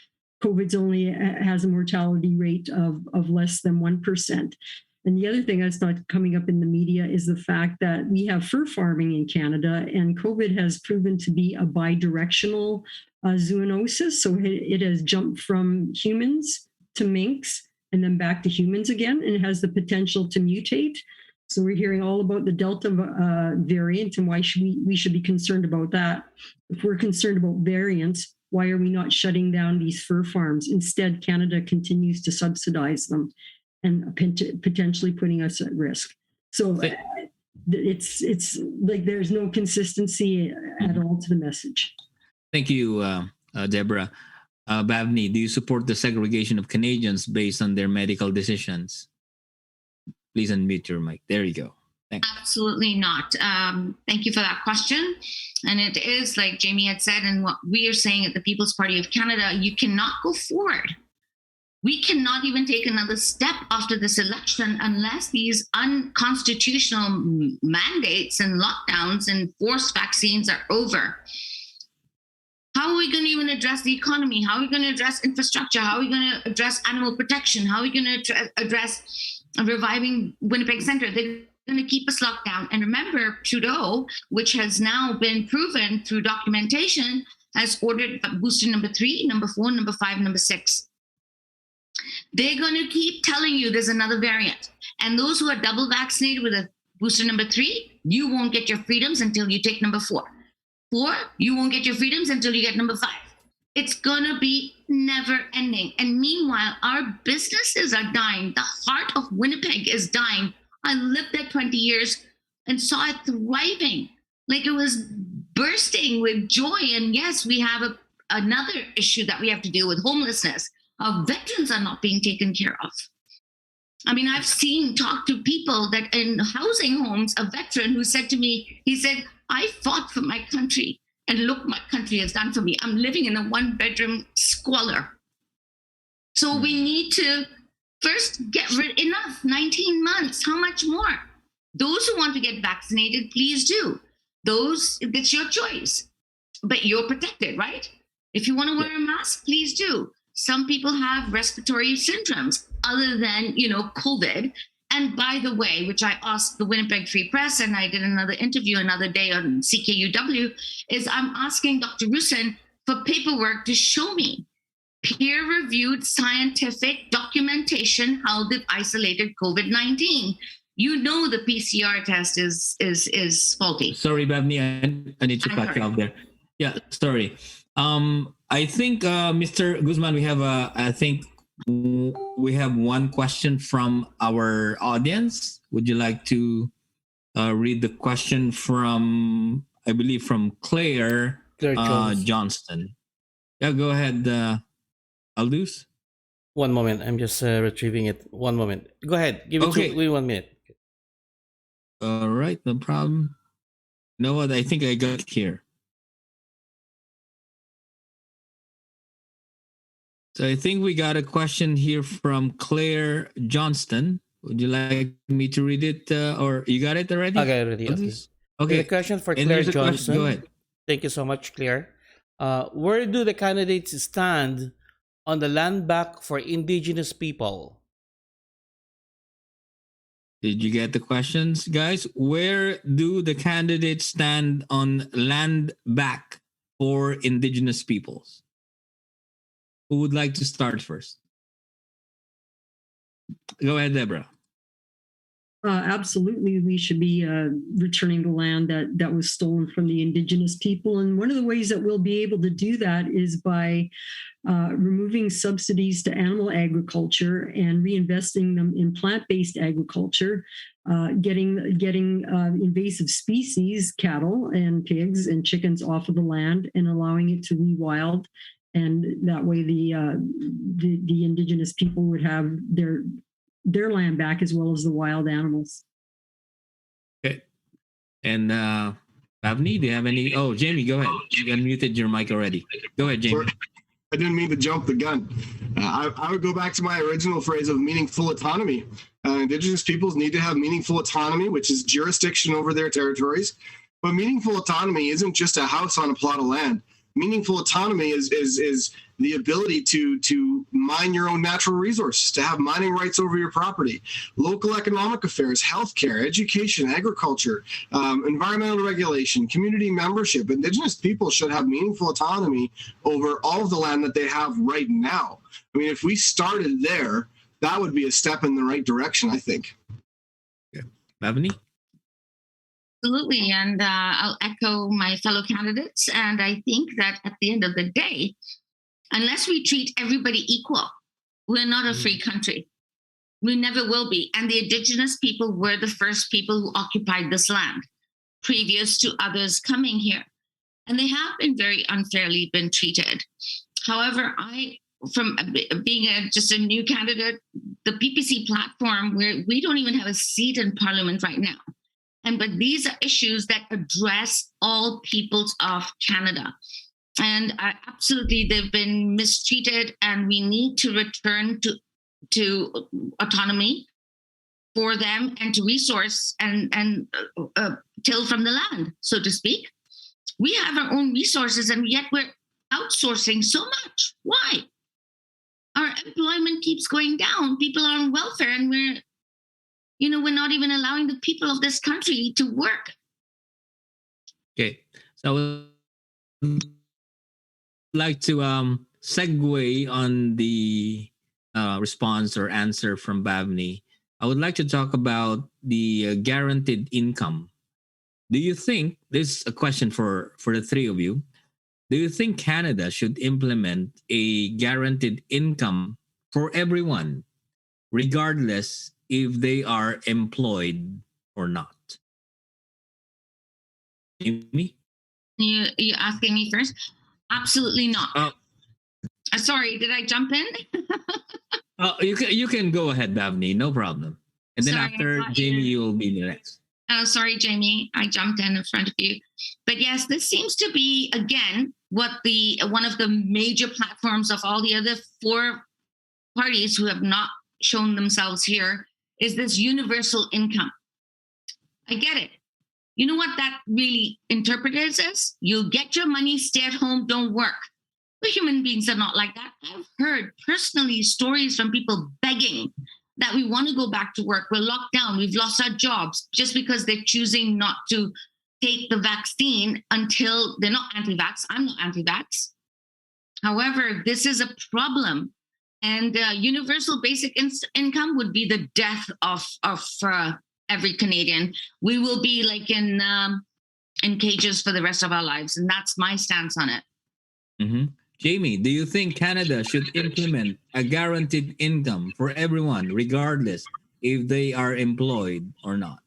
COVID's only has a mortality rate of less than 1%. And the other thing that's not coming up in the media is the fact that we have fur farming in Canada, and COVID has proven to be a bidirectional zoonosis. So it has jumped from humans to minks and then back to humans again, and it has the potential to mutate. So we're hearing all about the Delta variant and why we should be concerned about that. If we're concerned about variants, why are we not shutting down these fur farms? Instead, Canada continues to subsidize them and potentially putting us at risk. So it's like there's no consistency at all to the message. Thank you, Deborah. Bhavni, do you support the segregation of Canadians based on their medical decisions? Please unmute your mic. There you go. Thanks. Absolutely not. Thank you for that question. And it is like Jamie had said, and what we are saying at the People's Party of Canada, you cannot go forward. We cannot even take another step after this election unless these unconstitutional mandates and lockdowns and forced vaccines are over. How are we going to even address the economy? How are we going to address infrastructure? How are we going to address animal protection? How are we going to address reviving Winnipeg Centre? They're going to keep us locked down. And remember, Trudeau, which has now been proven through documentation, has ordered booster number 3, number 4, number 5, number 6. They're going to keep telling you there's another variant. And those who are double vaccinated with a booster number 3, you won't get your freedoms until you take number 4. 4, you won't get your freedoms until you get number 5. It's going to be never ending. And meanwhile, our businesses are dying. The heart of Winnipeg is dying. I lived there 20 years and saw it thriving. Like it was bursting with joy. And yes, we have another issue that we have to deal with, homelessness. Our veterans are not being taken care of. I mean, I've talked to people that in housing homes, a veteran who said to me, he said, I fought for my country and look what my country has done for me. I'm living in a 1-bedroom squalor. So we need to first get rid, enough, 19 months, how much more? Those who want to get vaccinated, please do. It's your choice, but you're protected, right? If you want to wear a mask, please do. Some people have respiratory syndromes other than, COVID. And by the way, which I asked the Winnipeg Free Press, and I did another interview another day on CKUW, is I'm asking Dr. Rusin for paperwork to show me peer-reviewed scientific documentation how they've isolated COVID-19. You know the PCR test is faulty. Sorry, Bhavni, I need to cut you off there. Yeah, sorry. I think, Mr. Guzman, we have one question from our audience. Would you like to read the question from, I believe, from Claire Johnston? Yeah, go ahead, Aldous. One moment. I'm just retrieving it. One moment. Go ahead. Give me 1 minute. All right, no problem. You know what? I think I got it here. So I think we got a question here from Claire Johnston. Would you like me to read it, or you got it already? I got it already. Okay. Okay. The question for Claire Johnston. Go ahead. Thank you so much, Claire. Where do the candidates stand on the land back for Indigenous people? Did you get the questions, guys? Where do the candidates stand on land back for Indigenous peoples? Who would like to start first? Go ahead, Deborah. Absolutely, we should be returning the land that was stolen from the Indigenous people. And one of the ways that we'll be able to do that is by removing subsidies to animal agriculture and reinvesting them in plant-based agriculture, getting invasive species, cattle and pigs and chickens off of the land and allowing it to rewild. And that way the Indigenous people would have their land back as well as the wild animals. Okay. And Pavni, do you have any? Oh, Jamie, go ahead. You unmuted your mic already. Go ahead, Jamie. I didn't mean to jump the gun. I would go back to my original phrase of meaningful autonomy. Indigenous peoples need to have meaningful autonomy, which is jurisdiction over their territories. But meaningful autonomy isn't just a house on a plot of land. Meaningful autonomy is the ability to mine your own natural resources, to have mining rights over your property, local economic affairs, healthcare, education, agriculture, environmental regulation, community membership. Indigenous people should have meaningful autonomy over all of the land that they have right now. I mean, if we started there, that would be a step in the right direction, I think. Yeah. Pavni? Absolutely. And I'll echo my fellow candidates. And I think that at the end of the day, unless we treat everybody equal, we're not a free country. We never will be. And the Indigenous people were the first people who occupied this land previous to others coming here. And they have been very unfairly been treated. However, from being just a new candidate, the PPC platform, where we don't even have a seat in Parliament right now. But these are issues that address all peoples of Canada. And absolutely, they've been mistreated, and we need to return to autonomy for them and to resource and till from the land, so to speak. We have our own resources, and yet we're outsourcing so much. Why? Our employment keeps going down. People are on welfare, and we're not even allowing the people of this country to work. Okay. So I would like to segue on the response or answer from Pavni. I would like to talk about the guaranteed income. Do you think, this is a question for the three of you, do you think Canada should implement a guaranteed income for everyone, regardless if they are employed or not? Amy? You asking me first? Absolutely not. Sorry, did I jump in? You can go ahead, Pavni, no problem. And then Sorry, after Jamie, you will be the next. Oh, sorry, Jamie, I jumped in front of you. But yes, this seems to be, again, what one of the major platforms of all the other four parties who have not shown themselves here is this universal income. I get it. You know what that really interprets as? You'll get your money, stay at home, don't work. But human beings are not like that. I've heard personally stories from people begging that we want to go back to work. We're locked down. We've lost our jobs just because they're choosing not to take the vaccine until they're not anti-vax. I'm not anti-vax. However, this is a problem. And universal basic income would be the death of every Canadian. We will be like in cages for the rest of our lives. And that's my stance on it. Mm-hmm. Jamie, do you think Canada should implement a guaranteed income for everyone, regardless if they are employed or not?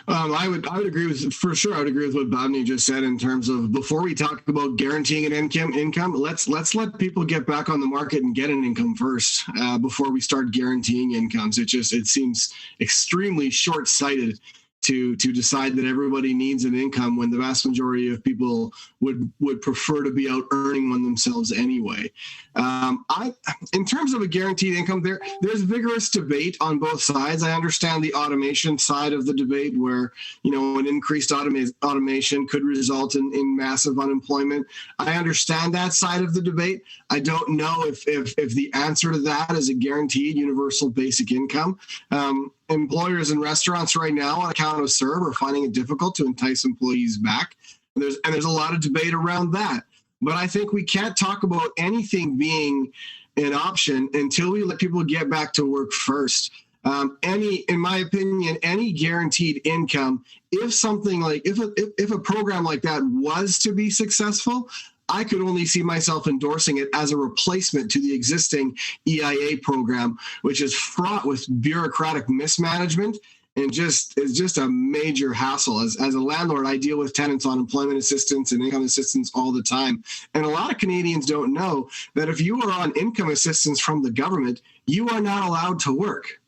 I would agree with, for sure. I would agree with what Pavni just said in terms of, before we talk about guaranteeing an income, let's let people get back on the market and get an income first before we start guaranteeing incomes. It seems extremely short-sighted to decide that everybody needs an income when the vast majority of people would prefer to be out earning one themselves anyway. In terms of a guaranteed income, there's vigorous debate on both sides. I understand the automation side of the debate, where an increased automation could result in massive unemployment. I understand that side of the debate. I don't know if the answer to that is a guaranteed universal basic income. Employers and restaurants right now, on account of CERB, are finding it difficult to entice employees back. And there's a lot of debate around that. But I think we can't talk about anything being an option until we let people get back to work first. In my opinion, any guaranteed income, if a program like that was to be successful, I could only see myself endorsing it as a replacement to the existing EIA program, which is fraught with bureaucratic mismanagement and it's just a major hassle. As a landlord, I deal with tenants on employment assistance and income assistance all the time. And a lot of Canadians don't know that if you are on income assistance from the government, you are not allowed to work.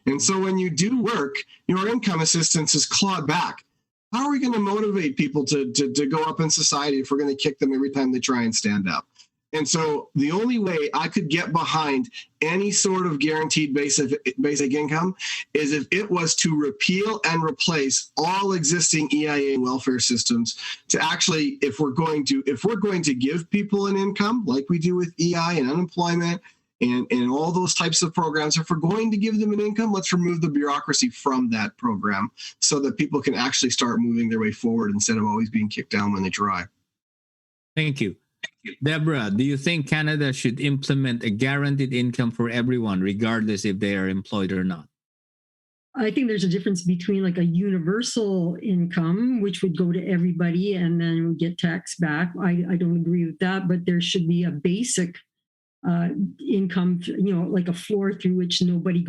And so when you do work, your income assistance is clawed back. How are we going to motivate people to go up in society if we're going to kick them every time they try and stand up? And so the only way I could get behind any sort of guaranteed basic income is if it was to repeal and replace all existing EIA welfare systems to actually, if we're going to give people an income like we do with EI and unemployment and all those types of programs, if we're going to give them an income, let's remove the bureaucracy from that program so that people can actually start moving their way forward instead of always being kicked down when they try. Thank you. Deborah, do you think Canada should implement a guaranteed income for everyone, regardless if they are employed or not? I think there's a difference between like a universal income, which would go to everybody and then would get taxed back. I don't agree with that, but there should be a basic income, like a floor through which nobody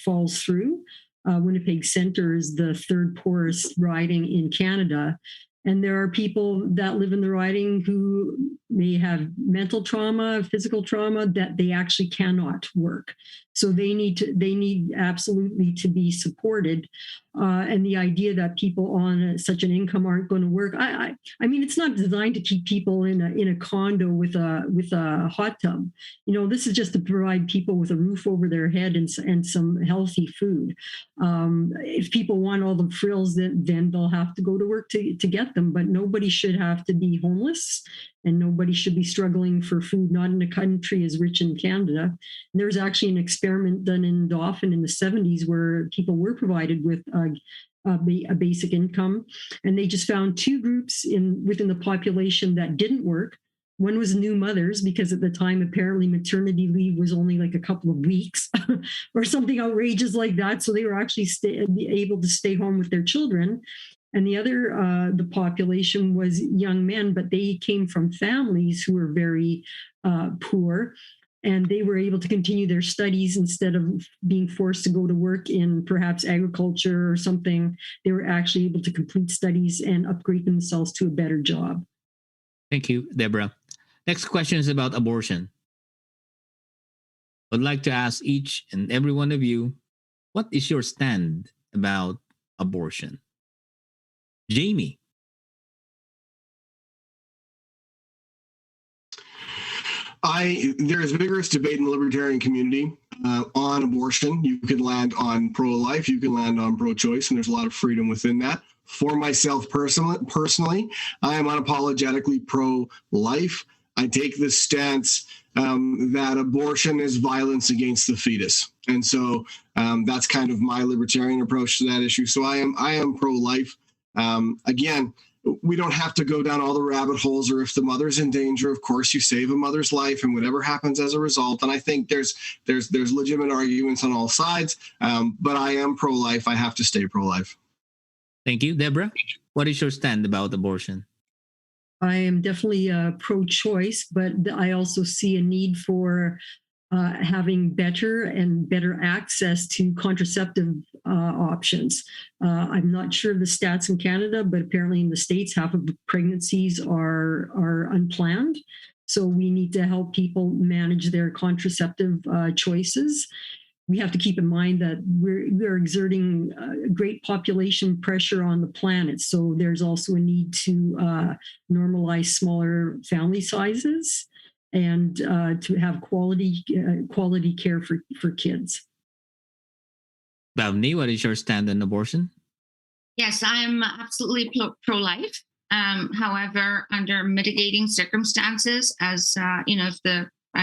falls through. Winnipeg Centre is the third poorest riding in Canada. And there are people that live in the riding who may have mental trauma, physical trauma, that they actually cannot work. So they need absolutely to be supported. And the idea that people on such an income aren't going to work, I mean, it's not designed to keep people in a condo with a hot tub. This is just to provide people with a roof over their head and some healthy food. If people want all the frills, then they'll have to go to work to get them. But nobody should have to be homeless, and nobody should be struggling for food, not in a country as rich in Canada. And there's actually an experiment done in Dauphin in the 70s where people were provided with a basic income. And they just found two groups within the population that didn't work. One was new mothers, because at the time, apparently maternity leave was only like a couple of weeks or something outrageous like that. So they were actually able to stay home with their children. And the other, the population was young men, but they came from families who were very poor. And they were able to continue their studies instead of being forced to go to work in perhaps agriculture or something. They were actually able to complete studies and upgrade themselves to a better job. Thank you, Deborah. Next question is about abortion. I'd like to ask each and every one of you, what is your stand about abortion? Jamie. There is vigorous debate in the libertarian community on abortion. You can land on pro-life, you can land on pro-choice, and there's a lot of freedom within that. For myself personally, I am unapologetically pro-life. I take the stance that abortion is violence against the fetus. And so that's kind of my libertarian approach to that issue. So I am pro-life. Again, we don't have to go down all the rabbit holes, or if the mother's in danger, of course, you save a mother's life and whatever happens as a result. And I think there's legitimate arguments on all sides, but I am pro-life. I have to stay pro-life. Thank you. Deborah, what is your stand about abortion? I am definitely pro-choice, but I also see a need for having better access to contraceptive options. I'm not sure of the stats in Canada, but apparently in the States, half of pregnancies are unplanned. So we need to help people manage their contraceptive choices. We have to keep in mind that we're exerting great population pressure on the planet. So there's also a need to normalize smaller family sizes and to have quality care for kids. Bhavni, what is your stand on abortion? Yes, I'm absolutely pro-life. However, under mitigating circumstances, as I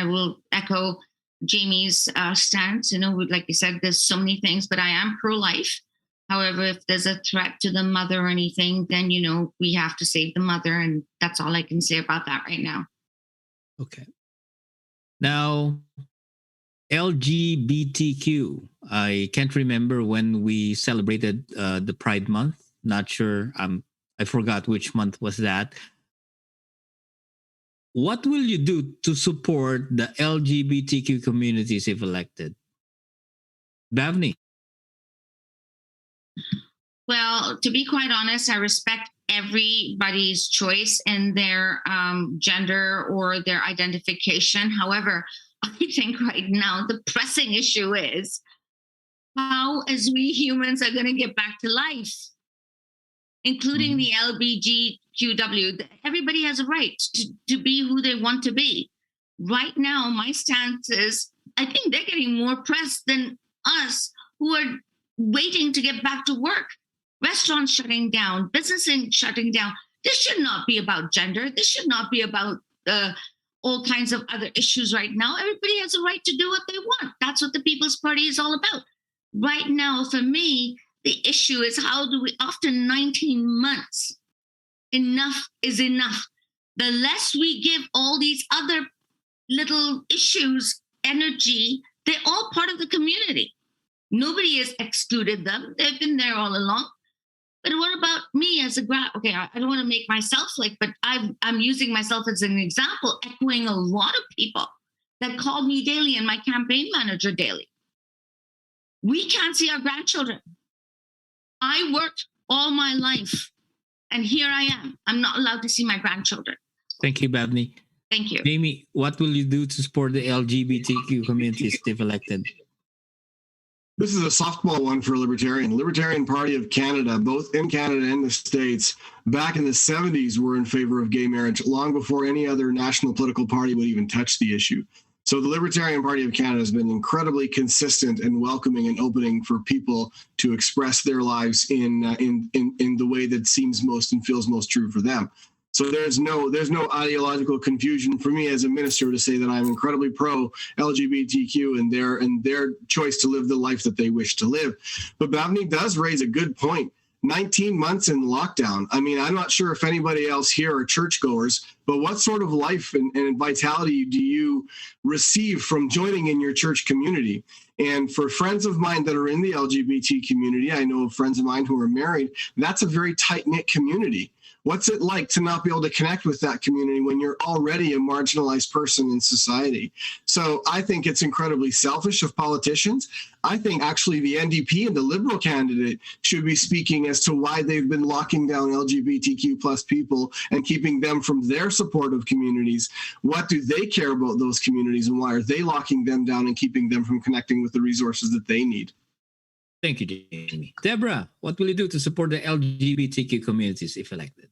will echo Jamie's stance. Like you said, there's so many things, but I am pro-life. However, if there's a threat to the mother or anything, then we have to save the mother, and that's all I can say about that right now. Okay. Now, LGBTQ. I can't remember when we celebrated the Pride Month. Not sure. I forgot which month was that. What will you do to support the LGBTQ communities if elected? Bhavni. Well, to be quite honest, I respect everybody's choice in their gender or their identification. However, I think right now the pressing issue is how, as we humans, are going to get back to life, including the LBGQW. Everybody has a right to be who they want to be. Right now, my stance is I think they're getting more press than us who are waiting to get back to work. Restaurants shutting down, businesses shutting down. This should not be about gender. This should not be about all kinds of other issues right now. Everybody has a right to do what they want. That's what the People's Party is all about. Right now, for me, the issue is how do we, after 19 months, enough is enough. The less we give all these other little issues energy, they're all part of the community. Nobody has excluded them. They've been there all along. But what about me as a okay, I don't want to make myself but I'm using myself as an example, echoing a lot of people that called me daily and my campaign manager daily. We can't see our grandchildren. I worked all my life and here I am. I'm not allowed to see my grandchildren. Thank you, Babney. Thank you. Jamie, what will you do to support the LGBTQ communities if elected? This is a softball one for Libertarian. Libertarian Party of Canada, both in Canada and the States, back in the 70s were in favor of gay marriage long before any other national political party would even touch the issue. So the Libertarian Party of Canada has been incredibly consistent and welcoming and opening for people to express their lives in the way that seems most and feels most true for them. So there's no ideological confusion for me as a minister to say that I'm incredibly pro LGBTQ and their choice to live the life that they wish to live. But Babney does raise a good point. 19 months in lockdown. I mean, I'm not sure if anybody else here are churchgoers, but what sort of life and vitality do you receive from joining in your church community? And for friends of mine that are in the LGBT community, I know of friends of mine who are married, that's a very tight-knit community. What's it like to not be able to connect with that community when you're already a marginalized person in society? So I think it's incredibly selfish of politicians. I think actually the NDP and the Liberal candidate should be speaking as to why they've been locking down LGBTQ plus people and keeping them from their supportive communities. What do they care about those communities and why are they locking them down and keeping them from connecting with the resources that they need? Thank you, Jamie. Deborah, what will you do to support the LGBTQ communities if elected?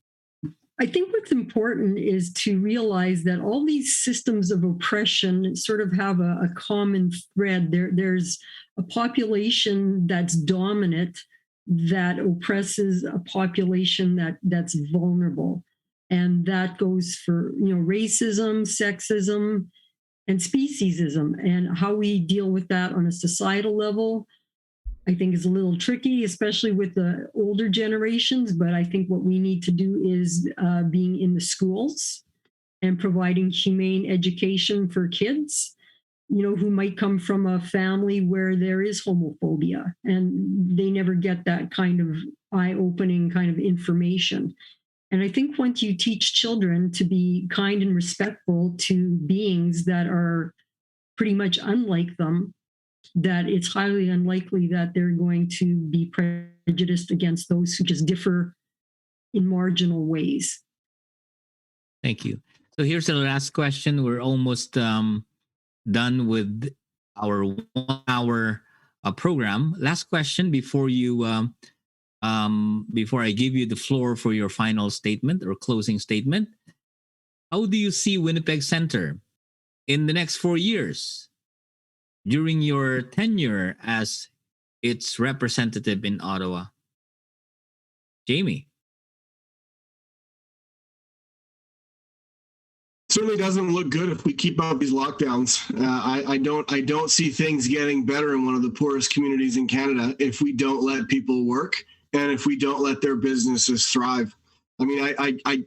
I think what's important is to realize that all these systems of oppression sort of have a common thread. There's a population that's dominant that oppresses a population that's vulnerable. And that goes for racism, sexism, and speciesism. And how we deal with that on a societal level, I think is a little tricky, especially with the older generations. But I think what we need to do is being in the schools and providing humane education for kids, who might come from a family where there is homophobia and they never get that kind of eye-opening kind of information. And I think once you teach children to be kind and respectful to beings that are pretty much unlike them, that it's highly unlikely that they're going to be prejudiced against those who just differ in marginal ways. Thank you. So here's the last question. We're almost done with our 1 hour program. Last question before I give you the floor for your final statement or closing statement. How do you see Winnipeg Centre in the next 4 years? During your tenure as its representative in Ottawa? Jamie. Certainly doesn't look good if we keep up these lockdowns. I don't see things getting better in one of the poorest communities in Canada if we don't let people work and if we don't let their businesses thrive. I mean,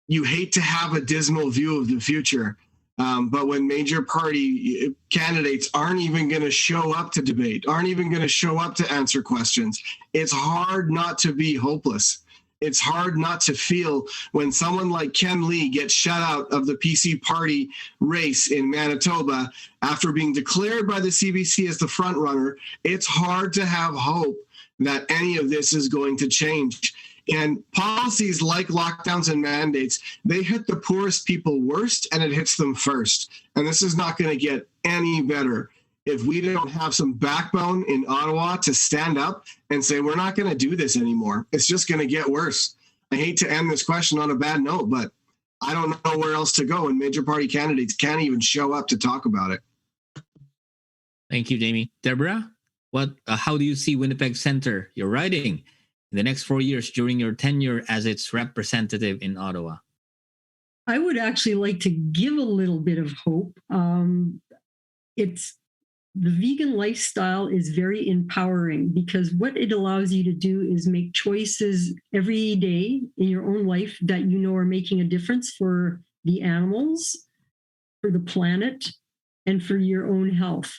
you hate to have a dismal view of the future. But when major party candidates aren't even going to show up to debate, aren't even going to show up to answer questions, it's hard not to be hopeless. It's hard not to feel when someone like Ken Lee gets shut out of the PC party race in Manitoba after being declared by the CBC as the front runner. It's hard to have hope that any of this is going to change. And policies like lockdowns and mandates, they hit the poorest people worst, and it hits them first. And this is not going to get any better if we don't have some backbone in Ottawa to stand up and say, we're not going to do this anymore. It's just going to get worse. I hate to end this question on a bad note, but I don't know where else to go, and major party candidates can't even show up to talk about it. Thank you, Jamie. Deborah, how do you see Winnipeg Centre, your riding, in the next 4 years during your tenure as its representative in Ottawa? I would actually like to give a little bit of hope. It's the vegan lifestyle is very empowering because what it allows you to do is make choices every day in your own life that you know are making a difference for the animals, for the planet, and for your own health.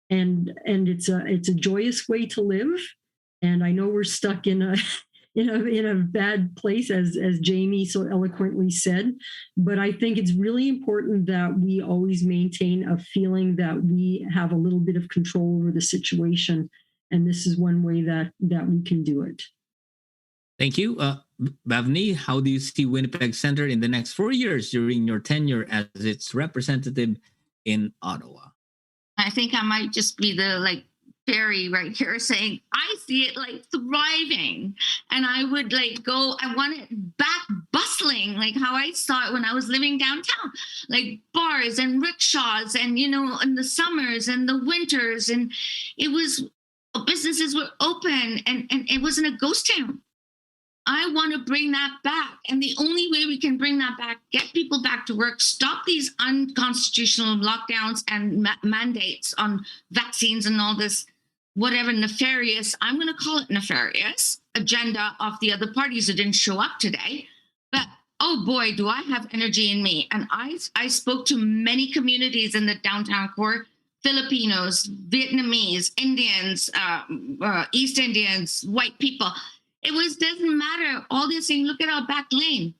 And it's a joyous way to live. And I know we're stuck in a bad place, as Jamie so eloquently said. But I think it's really important that we always maintain a feeling that we have a little bit of control over the situation. And this is one way that we can do it. Thank you. Bhavni, how do you see Winnipeg Centre in the next 4 years during your tenure as its representative in Ottawa? I think I might just be the fairy right here saying, I see it thriving. And I would I want it back bustling, like how I saw it when I was living downtown, like bars and rickshaws and, in the summers and the winters. And businesses were open and it wasn't a ghost town. I want to bring that back. And the only way we can bring that back, get people back to work, stop these unconstitutional lockdowns and mandates on vaccines and all this, whatever nefarious, I'm going to call it nefarious, agenda of the other parties who didn't show up today. But oh boy, do I have energy in me. And I spoke to many communities in the downtown core, Filipinos, Vietnamese, Indians, East Indians, white people. Doesn't matter. All they're saying, look at our back lane.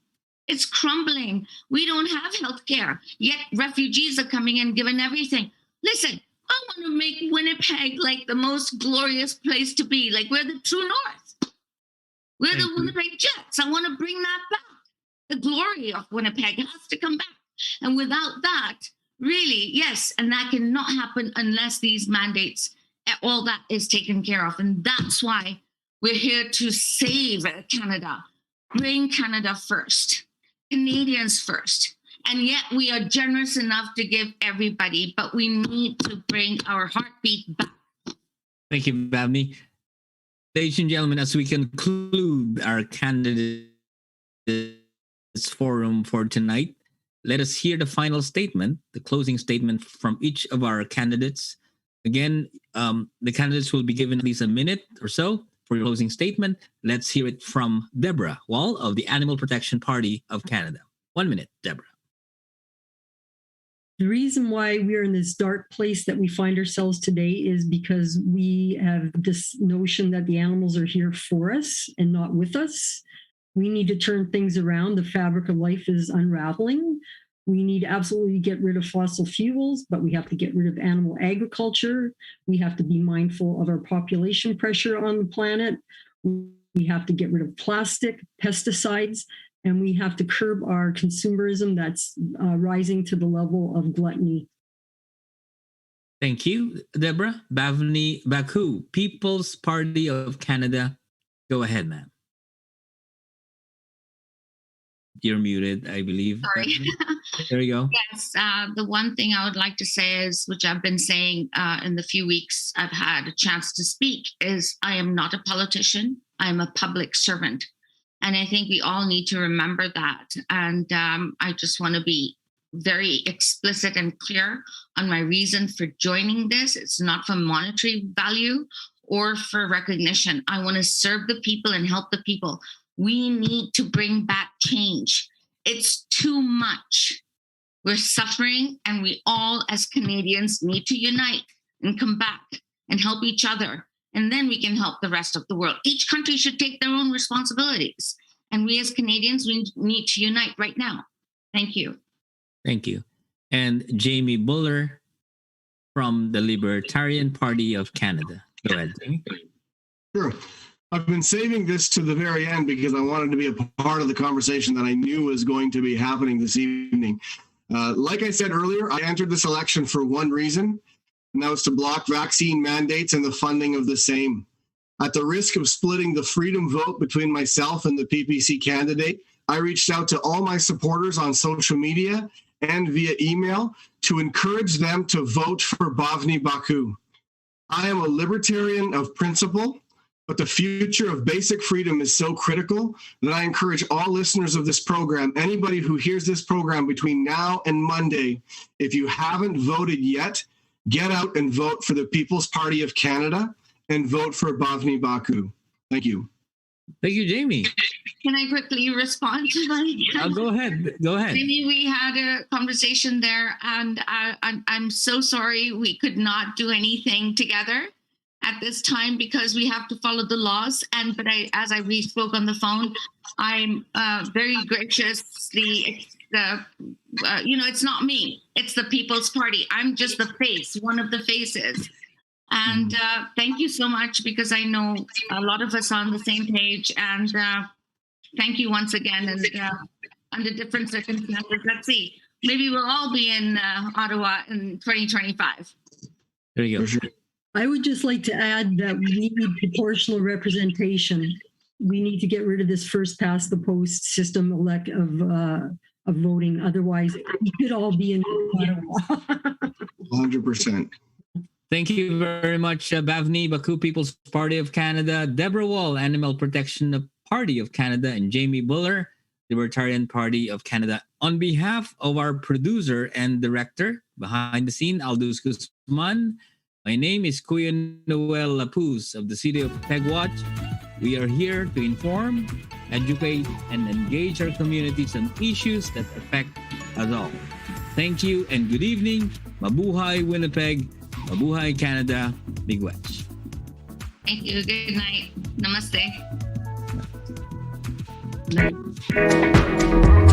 It's crumbling. We don't have health care. Yet refugees are coming in, giving everything. Listen, I want to make Winnipeg the most glorious place to be. We're the true north. We're the Winnipeg Jets. I want to bring that back. The glory of Winnipeg has to come back. And without that, really, yes, and that cannot happen unless these mandates, all that is taken care of. And that's why we're here to save Canada, bring Canada first, Canadians first. And yet we are generous enough to give everybody, but we need to bring our heartbeat back. Thank you, Bhavni. Ladies and gentlemen, as we conclude our candidates forum for tonight, let us hear the final statement, the closing statement from each of our candidates. Again, the candidates will be given at least a minute or so for your closing statement. Let's hear it from Deborah Wall of the Animal Protection Party of Canada. 1 minute, Deborah. The reason why we're in this dark place that we find ourselves today is because we have this notion that the animals are here for us and not with us. We need to turn things around. The fabric of life is unraveling. We need to absolutely get rid of fossil fuels, but we have to get rid of animal agriculture. We have to be mindful of our population pressure on the planet. We have to get rid of plastic, pesticides, and we have to curb our consumerism that's rising to the level of gluttony. Thank you, Deborah. Bhavni Baku, People's Party of Canada. Go ahead, ma'am. You're muted, I believe. Sorry. There you go. Yes, the one thing I would like to say is, which I've been saying in the few weeks I've had a chance to speak, is I am not a politician. I'm a public servant. And I think we all need to remember that. And I just want to be very explicit and clear on my reason for joining this. It's not for monetary value or for recognition. I want to serve the people and help the people. We need to bring back change. It's too much. We're suffering, and we all as Canadians need to unite and come back and help each other. And then we can help the rest of the world. Each country should take their own responsibilities. And we as Canadians, we need to unite right now. Thank you. Thank you. And Jamie Buller from the Libertarian Party of Canada. Go ahead, Jamie. Sure. I've been saving this to the very end because I wanted to be a part of the conversation that I knew was going to be happening this evening. Like I said earlier, I entered this election for one reason, and that was to block vaccine mandates and the funding of the same. At the risk of splitting the freedom vote between myself and the PPC candidate, I reached out to all my supporters on social media and via email to encourage them to vote for Bhavani Baku. I am a libertarian of principle, but the future of basic freedom is so critical that I encourage all listeners of this program, anybody who hears this program between now and Monday, if you haven't voted yet, get out and vote for the People's Party of Canada and vote for Bhavani Baku. Thank you. Thank you, Jamie. Can I quickly respond to that? Go ahead. Go ahead. Jamie, we had a conversation there, and I'm so sorry we could not do anything together at this time because we have to follow the laws. As we spoke on the phone, I'm very graciously, it's not me, it's the People's Party. I'm just the face, one of the faces. And thank you so much, because I know a lot of us are on the same page. And thank you once again. And under different circumstances, let's see, maybe we'll all be in Ottawa in 2025. There you go. I would just like to add that we need proportional representation. We need to get rid of this first past the post system of voting. Otherwise, we could all be in Ottawa. 100%. Thank you very much, Bhavani Baku, People's Party of Canada, Deborah Wall, Animal Protection Party of Canada, and Jamie Buller, Libertarian Party of Canada. On behalf of our producer and director behind the scene, Aldous Guzman, my name is Kuya Noel Lapuz of the City of Pegwatch. We are here to inform, educate, and engage our communities on issues that affect us all. Thank you and good evening. Mabuhay Winnipeg. Mabuhay Canada. Big Wedge. Thank you. Good night. Namaste. Night.